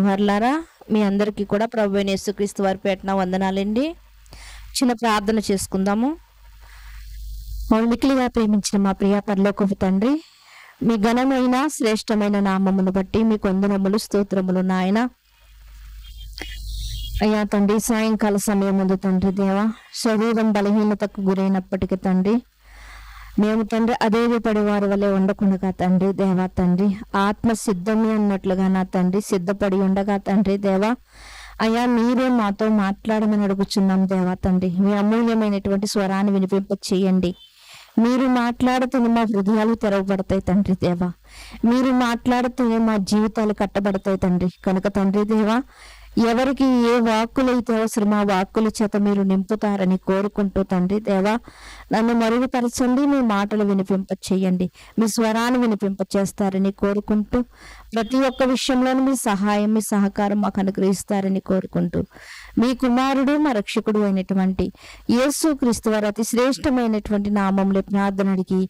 వారలారా, మీ అందరికీ కూడా ప్రభువైన యేసుక్రీస్తు వారి పేరున వందనాలండి. చిన్న ప్రార్థన చేసుకుందాము. మిక్కిలిగా ప్రేమించిన మా ప్రియ పరలోకపు తండ్రి, మీ ఘనమైన శ్రేష్టమైన నామమును బట్టి మీకు వందనములు, స్తోత్రములు నాయన. అయ్యా తండ్రి, సాయంకాల సమయం ముందు తండ్రి దేవా, శరీరం బలహీనతకు గురైనప్పటికీ తండ్రి, మేము తండ్రి అదేవి వారి వల్లే ఉండకుండా తండ్రి దేవా తండ్రి, ఆత్మ సిద్ధమే అన్నట్లుగా నా తండ్రి సిద్ధపడి ఉండగా తండ్రి దేవా, అయ్యా మీరే మాతో మాట్లాడమని అడుగుచున్నాం దేవా తండ్రి. మీ అమూల్యమైనటువంటి స్వరాన్ని వినిపింప చేయండి. మీరు మాట్లాడుతూనే మా హృదయాలు తెరవబడతాయి తండ్రి దేవా, మీరు మాట్లాడుతూనే మా జీవితాలు కట్టబడతాయి తండ్రి. కనుక తండ్రి దేవా, ఎవరికి ఏ వాక్కులైతే అవసరం ఆ వాక్కుల చేత మీరు నింపుతారని కోరుకుంటూ తండ్రి దేవా, నన్ను మరుగుపరచండి, మీ మాటలు వినిపింప చేయండి, మీ స్వరాన్ని వినిపింప చేస్తారని కోరుకుంటూ, ప్రతి ఒక్క విషయంలోనూ మీ సహాయం, మీ సహకారం మాకు అనుగ్రహిస్తారని కోరుకుంటూ, మీ కుమారుడు మా రక్షకుడు అయినటువంటి యేసుక్రీస్తు వారి అతి శ్రేష్టమైనటువంటి నామములో ప్రార్థన అడిగి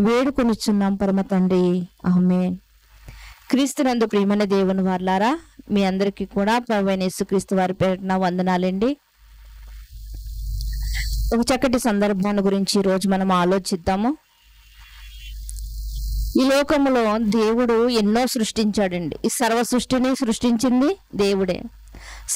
వేడుకొనిచున్నాం పరమ తండ్రి, ఆమేన్. క్రీస్తునందు ప్రియమైన దేవుని వారలారా, మీ అందరికీ కూడా ప్రభువైన యేసుక్రీస్తు వారి పేరున వందనాలండి. ఒక చక్కటి సందర్భాన్ని గురించి ఈ రోజు మనం ఆలోచిద్దాము. ఈ లోకములో దేవుడు ఎన్నో సృష్టించాడండి. ఈ సర్వ సృష్టిని సృష్టించింది దేవుడే,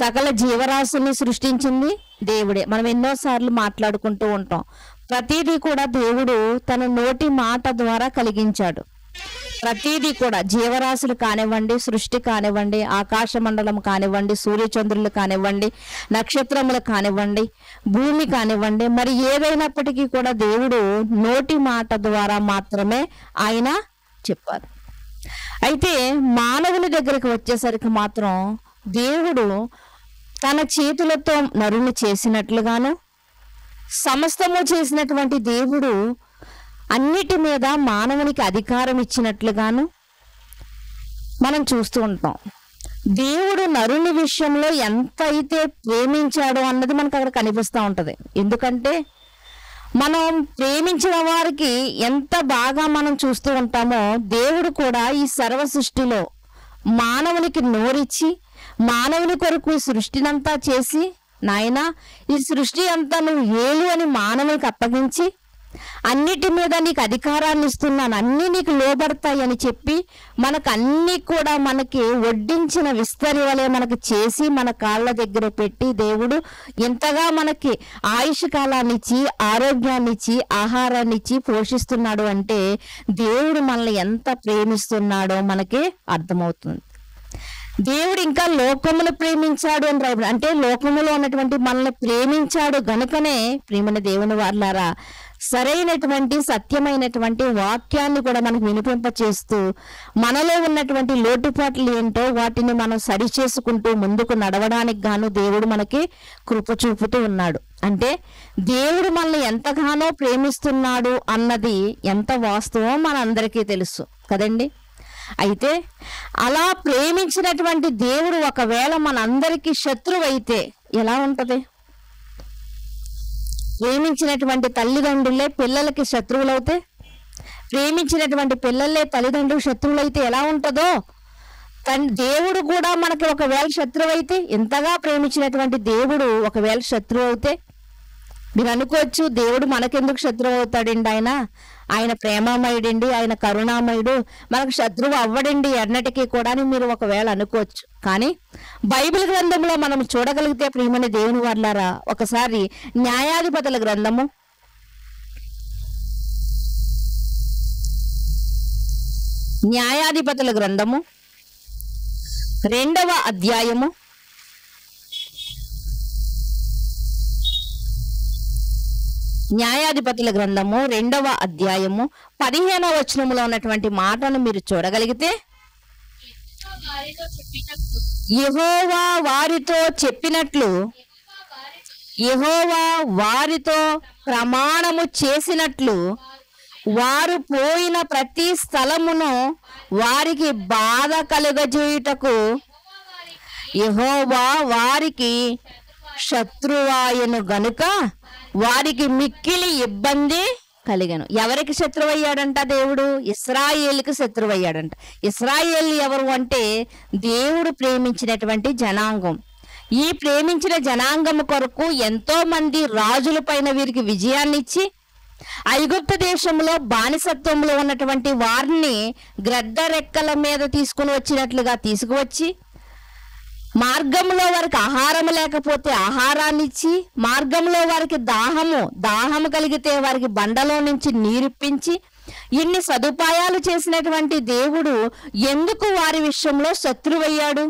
సకల జీవరాశుల్ని సృష్టించింది దేవుడే. మనం ఎన్నోసార్లు మాట్లాడుకుంటూ ఉంటాం, ప్రతిదీ కూడా దేవుడు తన నోటి మాట ద్వారా కలిగించాడు. ప్రతిదీ కూడా జీవరాశులు కానివ్వండి, సృష్టి కానివ్వండి, ఆకాశ మండలం కానివ్వండి, సూర్యచంద్రులు కానివ్వండి, నక్షత్రములు కానివ్వండి, భూమి కానివ్వండి, మరి ఏదైనప్పటికీ కూడా దేవుడు నోటి మాట ద్వారా మాత్రమే ఆయన చెప్పారు. అయితే మానవుని దగ్గరికి వచ్చేసరికి మాత్రం దేవుడు తన చేతులతో నరుని చేసినట్లుగాను, సమస్తము చేసినటువంటి దేవుడు అన్నిటి మీద మానవునికి అధికారం ఇచ్చినట్లుగాను మనం చూస్తూ ఉంటాం. దేవుడు నరుని విషయంలో ఎంత అయితే ప్రేమించాడో అన్నది మనకు అక్కడ కనిపిస్తూ ఉంటది. ఎందుకంటే మనం ప్రేమించిన వారికి ఎంత బాగా మనం చూస్తూ ఉంటామో, దేవుడు కూడా ఈ సర్వ సృష్టిలో మానవునికి నోరిచ్చి మానవుని కొరకు ఈ సృష్టినంతా చేసి, నాయనా ఈ సృష్టి అంతా నువ్వు ఏలు అని మానవునికి అప్పగించి, అన్నిటి మీద నీకు అధికారాన్ని ఇస్తున్నాను, అన్నీ నీకు లోబడతాయి అని చెప్పి మనకు అన్నీ కూడా మనకి వడ్డించిన విస్తరి వలె మనకు చేసి మన కాళ్ళ దగ్గర పెట్టి దేవుడు ఎంతగా మనకి ఆయుష్ కాలాన్ని ఇచ్చి, ఆరోగ్యాన్ని ఇచ్చి, ఆహారాన్ని ఇచ్చి పోషిస్తున్నాడు అంటే దేవుడు మనల్ని ఎంత ప్రేమిస్తున్నాడో మనకి అర్థమవుతుంది. దేవుడు ఇంకా లోకమును ప్రేమించాడు అని రాయబడి, అంటే లోకములో ఉన్నటువంటి మనల్ని ప్రేమించాడు గనుకనే ప్రియమైన దేవుని వారలారా, సరైనటువంటి సత్యమైనటువంటి వాక్యాన్ని కూడా మనకు వినిపింప చేస్తూ, మనలో ఉన్నటువంటి లోటుపాట్లు ఏంటో వాటిని మనం సరి చేసుకుంటూ ముందుకు నడవడానికి గాను దేవుడు మనకి కృప చూపుతూ ఉన్నాడు. అంటే దేవుడు మనల్ని ఎంతగానో ప్రేమిస్తున్నాడు అన్నది ఎంత వాస్తవం మనందరికీ తెలుసు కదండి. అయితే అలా ప్రేమించినటువంటి దేవుడు ఒకవేళ మనందరికీ శత్రువు అయితే ఎలా ఉంటది? ప్రేమించినటువంటి తల్లిదండ్రులే పిల్లలకి శత్రువులవుతే, ప్రేమించినటువంటి పిల్లలే తల్లిదండ్రులు శత్రువులైతే ఎలా ఉంటుందో, దేవుడు కూడా మనకి ఒకవేళ శత్రువు అయితే, ఎంతగా ప్రేమించినటువంటి దేవుడు ఒకవేళ శత్రువు అవుతే, మీరు అనుకోవచ్చు దేవుడు మనకెందుకు శత్రువు అవుతాడండి, ఆయన ప్రేమమయుడండి, ఆయన కరుణామయుడు, మనకు శత్రువు అవ్వడండి ఎన్నటికీ కూడా అని మీరు ఒకవేళ అనుకోవచ్చు. కానీ బైబిల్ గ్రంథంలో మనం చూడగలిగితే ప్రియమైన దేవుని వారలారా, ఒకసారి న్యాయాధిపతుల గ్రంథము 2వ అధ్యాయము 15వ వచనములో ఉన్నటువంటి మాటను మీరు చూడగలిగితే, యెహోవా వారితో చెప్పినట్లు, యెహోవా వారితో ప్రమాణము చేసినట్లు వారు పోయిన ప్రతి స్థలమును వారికి బాధ కలుగజేయుటకు యెహోవా వారికి శత్రువాయను గనుక వారికి మిక్కిలి ఇబ్బంది కలిగను. ఎవరికి శత్రువయ్యాడంట? దేవుడు ఇశ్రాయేలుకి శత్రువయ్యాడంట. ఇశ్రాయేలు ఎవరు అంటే దేవుడు ప్రేమించినటువంటి జనాంగం. ఈ ప్రేమించిన జనాంగం కొరకు ఎంతో మంది రాజుల పైన వీరికి విజయాన్ని ఇచ్చి ఐగుప్తు దేశంలో బానిసత్వంలో ఉన్నటువంటి వారిని గ్రద్ద రెక్కల మీద తీసుకుని వచ్చినట్లుగా తీసుకువచ్చి, మార్గంలో వారికి ఆహారం లేకపోతే ఆహారాన్ని ఇచ్చి, మార్గంలో వారికి దాహము కలిగితే వారికి బండలో నుంచి నీరిప్పించి, ఇన్ని సదుపాయాలు చేసినటువంటి దేవుడు ఎందుకు వారి విషయంలో శత్రువయ్యాడు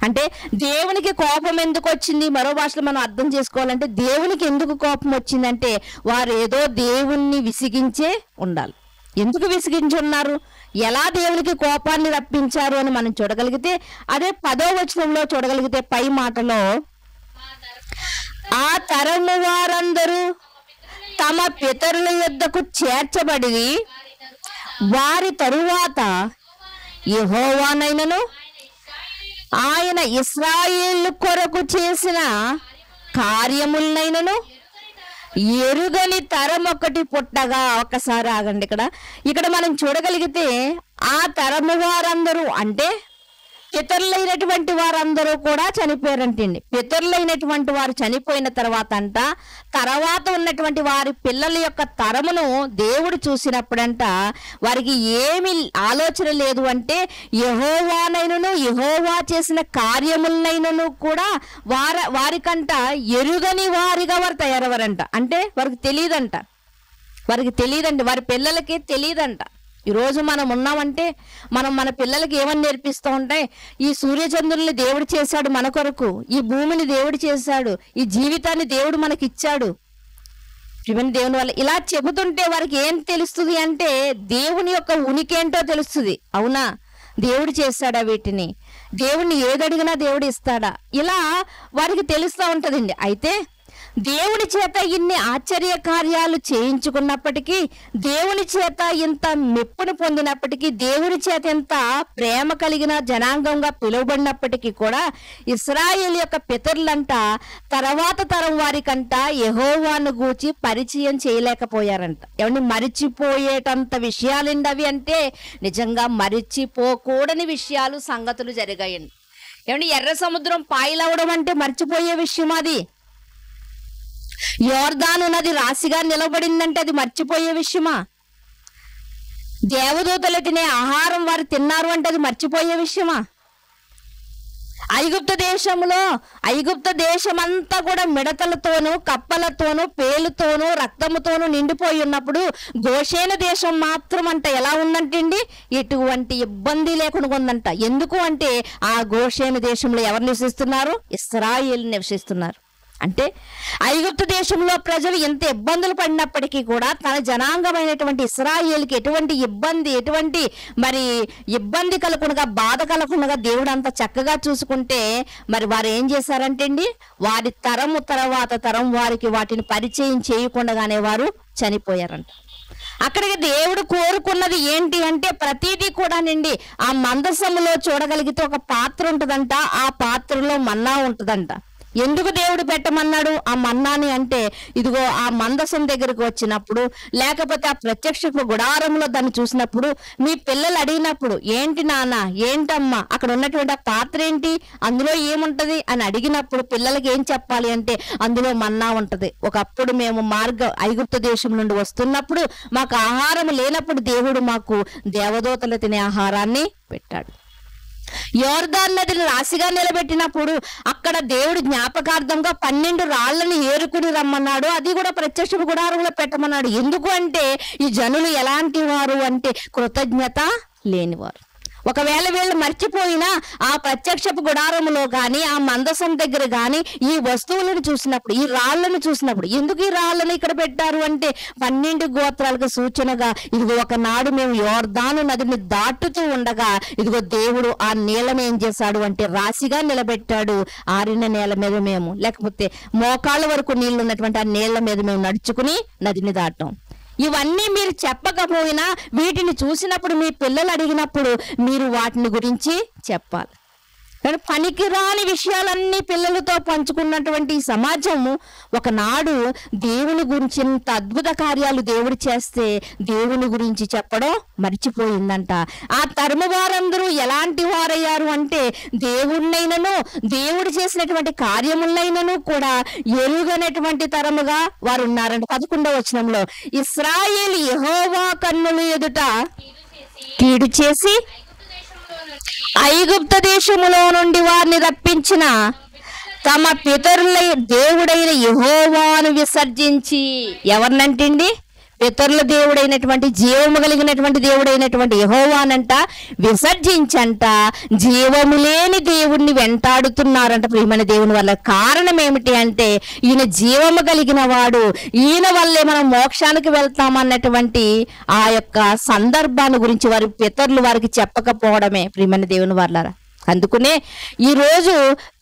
అంటే, దేవునికి కోపం ఎందుకు వచ్చింది? మరో భాషలో మనం అర్థం చేసుకోవాలంటే దేవునికి ఎందుకు కోపం వచ్చిందంటే వారు ఏదో దేవుణ్ణి విసిగించే ఉండాలి. ఎందుకు విసిగించి ఉన్నారు, ఎలా దేవునికి కోపాన్ని రప్పించారు అని మనం చూడగలిగితే, అదే 10వ వచనంలో చూడగలిగితే పై మాటలో, ఆ తరము వారందరూ తమ పితరుల యొద్దకు చేర్చబడి వారి తరువాత యెహోవానైనను ఆయన ఇశ్రాయేలు కొరకు చేసిన కార్యములనైనను ఎరుగని తరం ఒకటి పుట్టగా. ఒక్కసారి ఆగండి. ఇక్కడ మనం చూడగలిగితే ఆ తరము వారందరూ అంటే పితరులైనటువంటి వారందరూ కూడా చనిపోయారంటండి. పితరులైనటువంటి వారు చనిపోయిన తర్వాత ఉన్నటువంటి వారి పిల్లల యొక్క తరమును దేవుడు చూసినప్పుడంట వారికి ఏమి ఆలోచన లేదు అంటే, యెహోవానైనను యెహోవా చేసిన కార్యములనైనను కూడా వారికంట ఎరుగని వారిగా వారు తయారవరంట. అంటే వారికి తెలియదంట, వారి పిల్లలకి తెలియదంట. ఈరోజు మనం ఉన్నామంటే మనం మన పిల్లలకి ఏమని నేర్పిస్తూ ఉంటే, ఈ సూర్యచంద్రుల్ని దేవుడు చేశాడు మన కొరకు, ఈ భూమిని దేవుడు చేశాడు, ఈ జీవితాన్ని దేవుడు మనకి ఇచ్చాడు దేవుని వల్ల ఇలా చెబుతుంటే వారికి ఏం తెలుస్తుంది అంటే దేవుని యొక్క ఉనికి ఏంటో తెలుస్తుంది. అవునా, దేవుడు చేస్తాడా వీటిని, దేవుణ్ణి ఏదడిగినా దేవుడు ఇస్తాడా, ఇలా వారికి తెలుస్తూ ఉంటుందండి. అయితే దేవుని చేత ఇన్ని ఆశ్చర్య కార్యాలు చేయించుకున్నప్పటికీ, దేవుని చేత ఇంత మెప్పును పొందినప్పటికీ, దేవుని చేత ఎంత ప్రేమ కలిగిన జనాంగంగా పిలువబడినప్పటికీ కూడా ఇశ్రాయేలు యొక్క పితరులంట తర్వాత తరం వారికంట యెహోవాను గూర్చి పరిచయం చేయలేకపోయారంట. ఏమంటే మరిచిపోయేటంత విషయాలండి అవి. అంటే నిజంగా మరిచిపోకూడని విషయాలు, సంగతులు జరిగాయండి. ఏమంటే ఎర్ర సముద్రం పాయలవడం అంటే మర్చిపోయే విషయం. అది యోర్దాను నది రాశిగా నిలబడిందంటే అది మర్చిపోయే విషయమా? దేవదూతలు తినే ఆహారం వారు తిన్నారు అంటే అది మర్చిపోయే విషయమా? ఐగుప్తు దేశమంతా కూడా మిడతలతోనూ కప్పలతోనూ పేలుతోనూ రక్తముతోనూ నిండిపోయి ఉన్నప్పుడు గోషేను దేశం మాత్రం అంట ఎలా ఉందంటండి, ఎటువంటి ఇబ్బంది లేకుండా ఉందంట. ఎందుకు అంటే ఆ గోషేను దేశంలో ఎవరు నివసిస్తున్నారు? ఇశ్రాయేలు నివసిస్తున్నారు. అంటే ఐగుప్తు దేశంలో ప్రజలు ఎంత ఇబ్బందులు పడినప్పటికీ కూడా తన జనాంగమైనటువంటి ఇశ్రాయేలుకి ఎటువంటి ఇబ్బంది కలగకుండా, బాధ కలగకుండా దేవుడు అంత చక్కగా చూసుకుంటే మరి వారు ఏం చేశారంటే అండి, వారి తరము తర్వాత తరం వారికి వాటిని పరిచయం చేయకుండానే వారు చనిపోయారంట. అక్కడికి దేవుడు కోరుకున్నది ఏంటి అంటే ప్రతిదీ కూడా నిండి ఆ మందసములో చూడగలిగితే ఒక పాత్ర ఉంటుందంట, ఆ పాత్రలో మన్నా ఉంటుందంట. ఎందుకు దేవుడు పెట్టమన్నాడు ఆ మన్నాని అంటే, ఇదిగో ఆ మందసం దగ్గరకు వచ్చినప్పుడు, లేకపోతే ఆ ప్రత్యక్ష గుడారంలో దాన్ని చూసినప్పుడు, మీ పిల్లలు అడిగినప్పుడు ఏంటి నాన్న, ఏంటమ్మా, అక్కడ ఉన్నటువంటి ఆ పాత్ర ఏంటి, అందులో ఏముంటది అని అడిగినప్పుడు పిల్లలకి ఏం చెప్పాలి అంటే అందులో మన్నా ఉంటది. ఒకప్పుడు మేము ఐగుప్తు దేశం నుండి వస్తున్నప్పుడు మాకు ఆహారం లేనప్పుడు దేవుడు మాకు దేవదూతలు తినే ఆహారాన్ని పెట్టాడు. యోర్దాను నదిని రాశిగా నిలబెట్టినప్పుడు అక్కడ దేవుడు జ్ఞాపకార్థంగా 12 రాళ్లను ఏరుకుని రమ్మన్నాడు. అది కూడా ప్రత్యక్ష గుడారంలో పెట్టమన్నాడు. ఎందుకు అంటే ఈ జనులు ఎలాంటి వారు అంటే కృతజ్ఞత లేనివారు. ఒకవేళ వీళ్ళు మర్చిపోయినా ఆ ప్రత్యక్షపు గుడారములో కానీ ఆ మందసం దగ్గర కానీ ఈ వస్తువులను చూసినప్పుడు, ఈ రాళ్లను చూసినప్పుడు, ఎందుకు ఈ రాళ్లను ఇక్కడ పెట్టారు అంటే 12 గోత్రాలకు సూచనగా, ఇదిగో ఒకనాడు మేము యోర్దాను నదిని దాటుతూ ఉండగా ఇదిగో దేవుడు ఆ నీళ్ళను ఏం చేశాడు అంటే రాశిగా నిలబెట్టాడు. ఆరిన నేల మీద మేము, లేకపోతే మోకాళ్ళ వరకు నీళ్లు ఉన్నటువంటి ఆ నీళ్ల మీద మేము నడుచుకుని నదిని దాటాం. ఇవన్నీ మీరు చెప్పకపోయినా వీటిని చూసినప్పుడు మీ పిల్లలు అడిగినప్పుడు మీరు వాటిని గురించి చెప్పాలి. కానీ పనికిరాని విషయాలన్నీ పిల్లలతో పంచుకున్నటువంటి ఈ సమాజము ఒకనాడు దేవుని గురించి ఇంత అద్భుత కార్యాలు దేవుడు చేస్తే దేవుని గురించి చెప్పడం మర్చిపోయిందంట. ఆ తరుము వారందరూ ఎలాంటి వారయ్యారు అంటే దేవుణ్ణైనను దేవుడు చేసినటువంటి కార్యములైనను కూడా ఎరుగనటువంటి తరముగా వారు ఉన్నారంట. 11వ వచనంలో ఇశ్రాయేలు యెహోవా కన్నుల ఎదుట కీడు చేసి ఐగుప్తు దేశములో నుండి వారిని రప్పించిన తమ పితరుల దేవుడైన యెహోవాను విసర్జించి, ఎవరినంటండి? పితరుల దేవుడైనటువంటి జీవము కలిగినటువంటి దేవుడైనటువంటి యెహోవానంట విసర్జించంట జీవము లేని దేవుణ్ణి వెంటాడుతున్నారంట. ప్రియమైన దేవుని వల్ల కారణం ఏమిటి అంటే ఈయన జీవము కలిగిన వాడు, ఈయన వల్లే మనం మోక్షానికి వెళ్తామన్నటువంటి ఆ యొక్క సందర్భాన్ని గురించి వారి పితరులు వారికి చెప్పకపోవడమే ప్రియమైన దేవుని వల్ల. అందుకనే ఈరోజు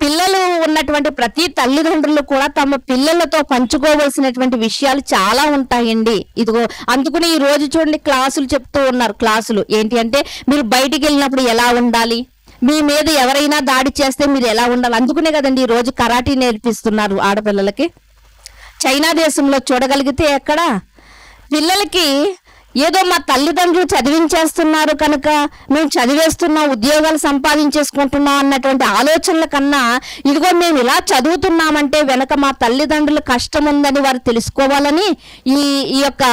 పిల్లలు ఉన్నటువంటి ప్రతి తల్లిదండ్రులు కూడా తమ పిల్లలతో పంచుకోవలసినటువంటి విషయాలు చాలా ఉంటాయండి. ఇదిగో అందుకని ఈ రోజు చూడండి క్లాసులు చెప్తూ ఉన్నారు. క్లాసులు ఏంటి అంటే మీరు బయటికి వెళ్ళినప్పుడు ఎలా ఉండాలి, మీ మీద ఎవరైనా దాడి చేస్తే మీరు ఎలా ఉండాలి. అందుకునే కదండి ఈ రోజు కరాటీ నేర్పిస్తున్నారు ఆడపిల్లలకి. చైనా దేశంలో చూడగలిగితే ఎక్కడ పిల్లలకి ఏదో మా తల్లిదండ్రులు చదివించేస్తున్నారు కనుక మేము చదివేస్తున్నాం, ఉద్యోగాలు సంపాదించేసుకుంటున్నాం అన్నటువంటి ఆలోచనల కన్నా ఇదిగో మేము ఇలా చదువుతున్నామంటే వెనక మా తల్లిదండ్రుల కష్టం ఉందని వారు తెలుసుకోవాలని ఈ యొక్క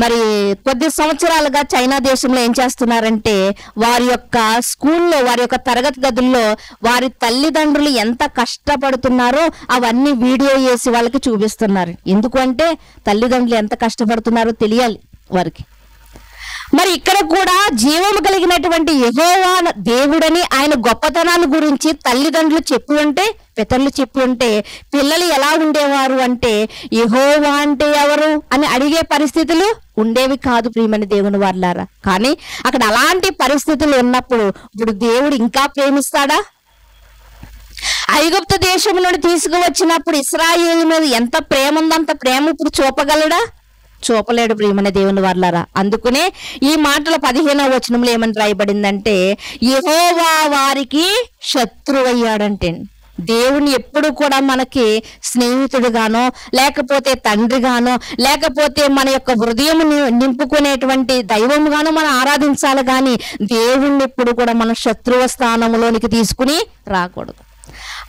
మరి కొద్ది సంవత్సరాలుగా చైనా దేశంలో ఏం చేస్తున్నారంటే వారి యొక్క స్కూల్లో వారి యొక్క తరగతి గదుల్లో వారి తల్లిదండ్రులు ఎంత కష్టపడుతున్నారో అవన్నీ వీడియో చేసి వాళ్ళకి చూపిస్తున్నారు. ఎందుకంటే తల్లిదండ్రులు ఎంత కష్టపడుతున్నారో తెలియాలి వారికి. మరి ఇక్కడ కూడా జీవము కలిగినటువంటి యెహోవా దేవుడని ఆయన గొప్పతనాన్ని గురించి తల్లిదండ్రులు చెప్పి ఉంటే పితరులు చెప్పి ఉంటే పిల్లలు ఎలా ఉండేవారు అంటే యెహోవా అంటే ఎవరు అని అడిగే పరిస్థితులు ఉండేవి కాదు ప్రియమైన దేవుని వాళ్ళారా. కానీ అక్కడ అలాంటి పరిస్థితులు ఉన్నప్పుడు ఇప్పుడు దేవుడు ఇంకా ప్రేమిస్తాడా? ఐగుప్తు దేశం నుండి తీసుకువచ్చినప్పుడు ఇశ్రాయేలు మీద ఎంత ప్రేమ ఉందో అంత ప్రేమ ఇప్పుడు చూపగలడా? చూపలేడు ప్రియమైన దేవుని వాళ్ళారా. అందుకునే ఈ మాటల 15వ వచనంలో ఏమని రాయబడిందంటే యెహోవా వారికి శత్రువయ్యాడంటే దేవుని ఎప్పుడు కూడా మనకి స్నేహితుడిగానో లేకపోతే తండ్రిగానో లేకపోతే మన యొక్క హృదయం నింపుకునేటువంటి దైవంగానో మనం ఆరాధించాలి. కానీ దేవుణ్ణి ఎప్పుడు కూడా మనం శత్రువ స్థానంలోనికి తీసుకుని రాకూడదు.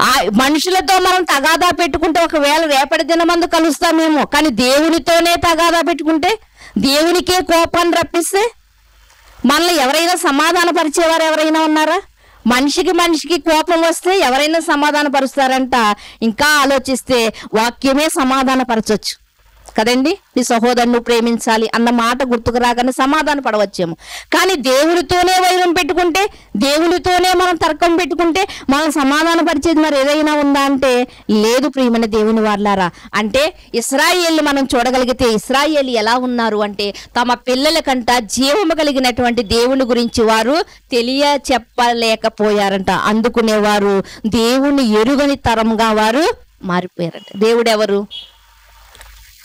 ఆ మనుషులతో మనం తగాదా పెట్టుకుంటే ఒకవేళ రేపటి దినమందు కలుస్తామేమో, కానీ దేవునితోనే తగాదా పెట్టుకుంటే దేవునికే కోపాన్ని రప్పిస్తే మనల్ని ఎవరైనా సమాధాన పరిచేవారు ఎవరైనా ఉన్నారా? మనిషికి కోపం వస్తే ఎవరైనా సమాధాన పరుస్తారంట. ఇంకా ఆలోచిస్తే వాక్యమే సమాధాన పరచొచ్చు కదండి. నీ సహోదరుని ప్రేమించాలి అన్న మాట గుర్తుకు రాగానే సమాధాన పడవచ్చేమో, కానీ దేవునితోనే వైరం పెట్టుకుంటే దేవునితోనే మనం తర్కం పెట్టుకుంటే మనం సమాధాన పరిచేది మరి ఏదైనా ఉందా అంటే లేదు ప్రియమైన దేవుని వాళ్ళారా. అంటే ఇశ్రాయేలు మనం చూడగలిగితే ఇశ్రాయేలు ఎలా ఉన్నారు అంటే తమ పిల్లల కంట జీవము కలిగినటువంటి దేవుని గురించి వారు చెప్పలేకపోయారంట. అందుకునేవారు దేవుని ఎరుగని తరంగా వారు మారిపోయారంట.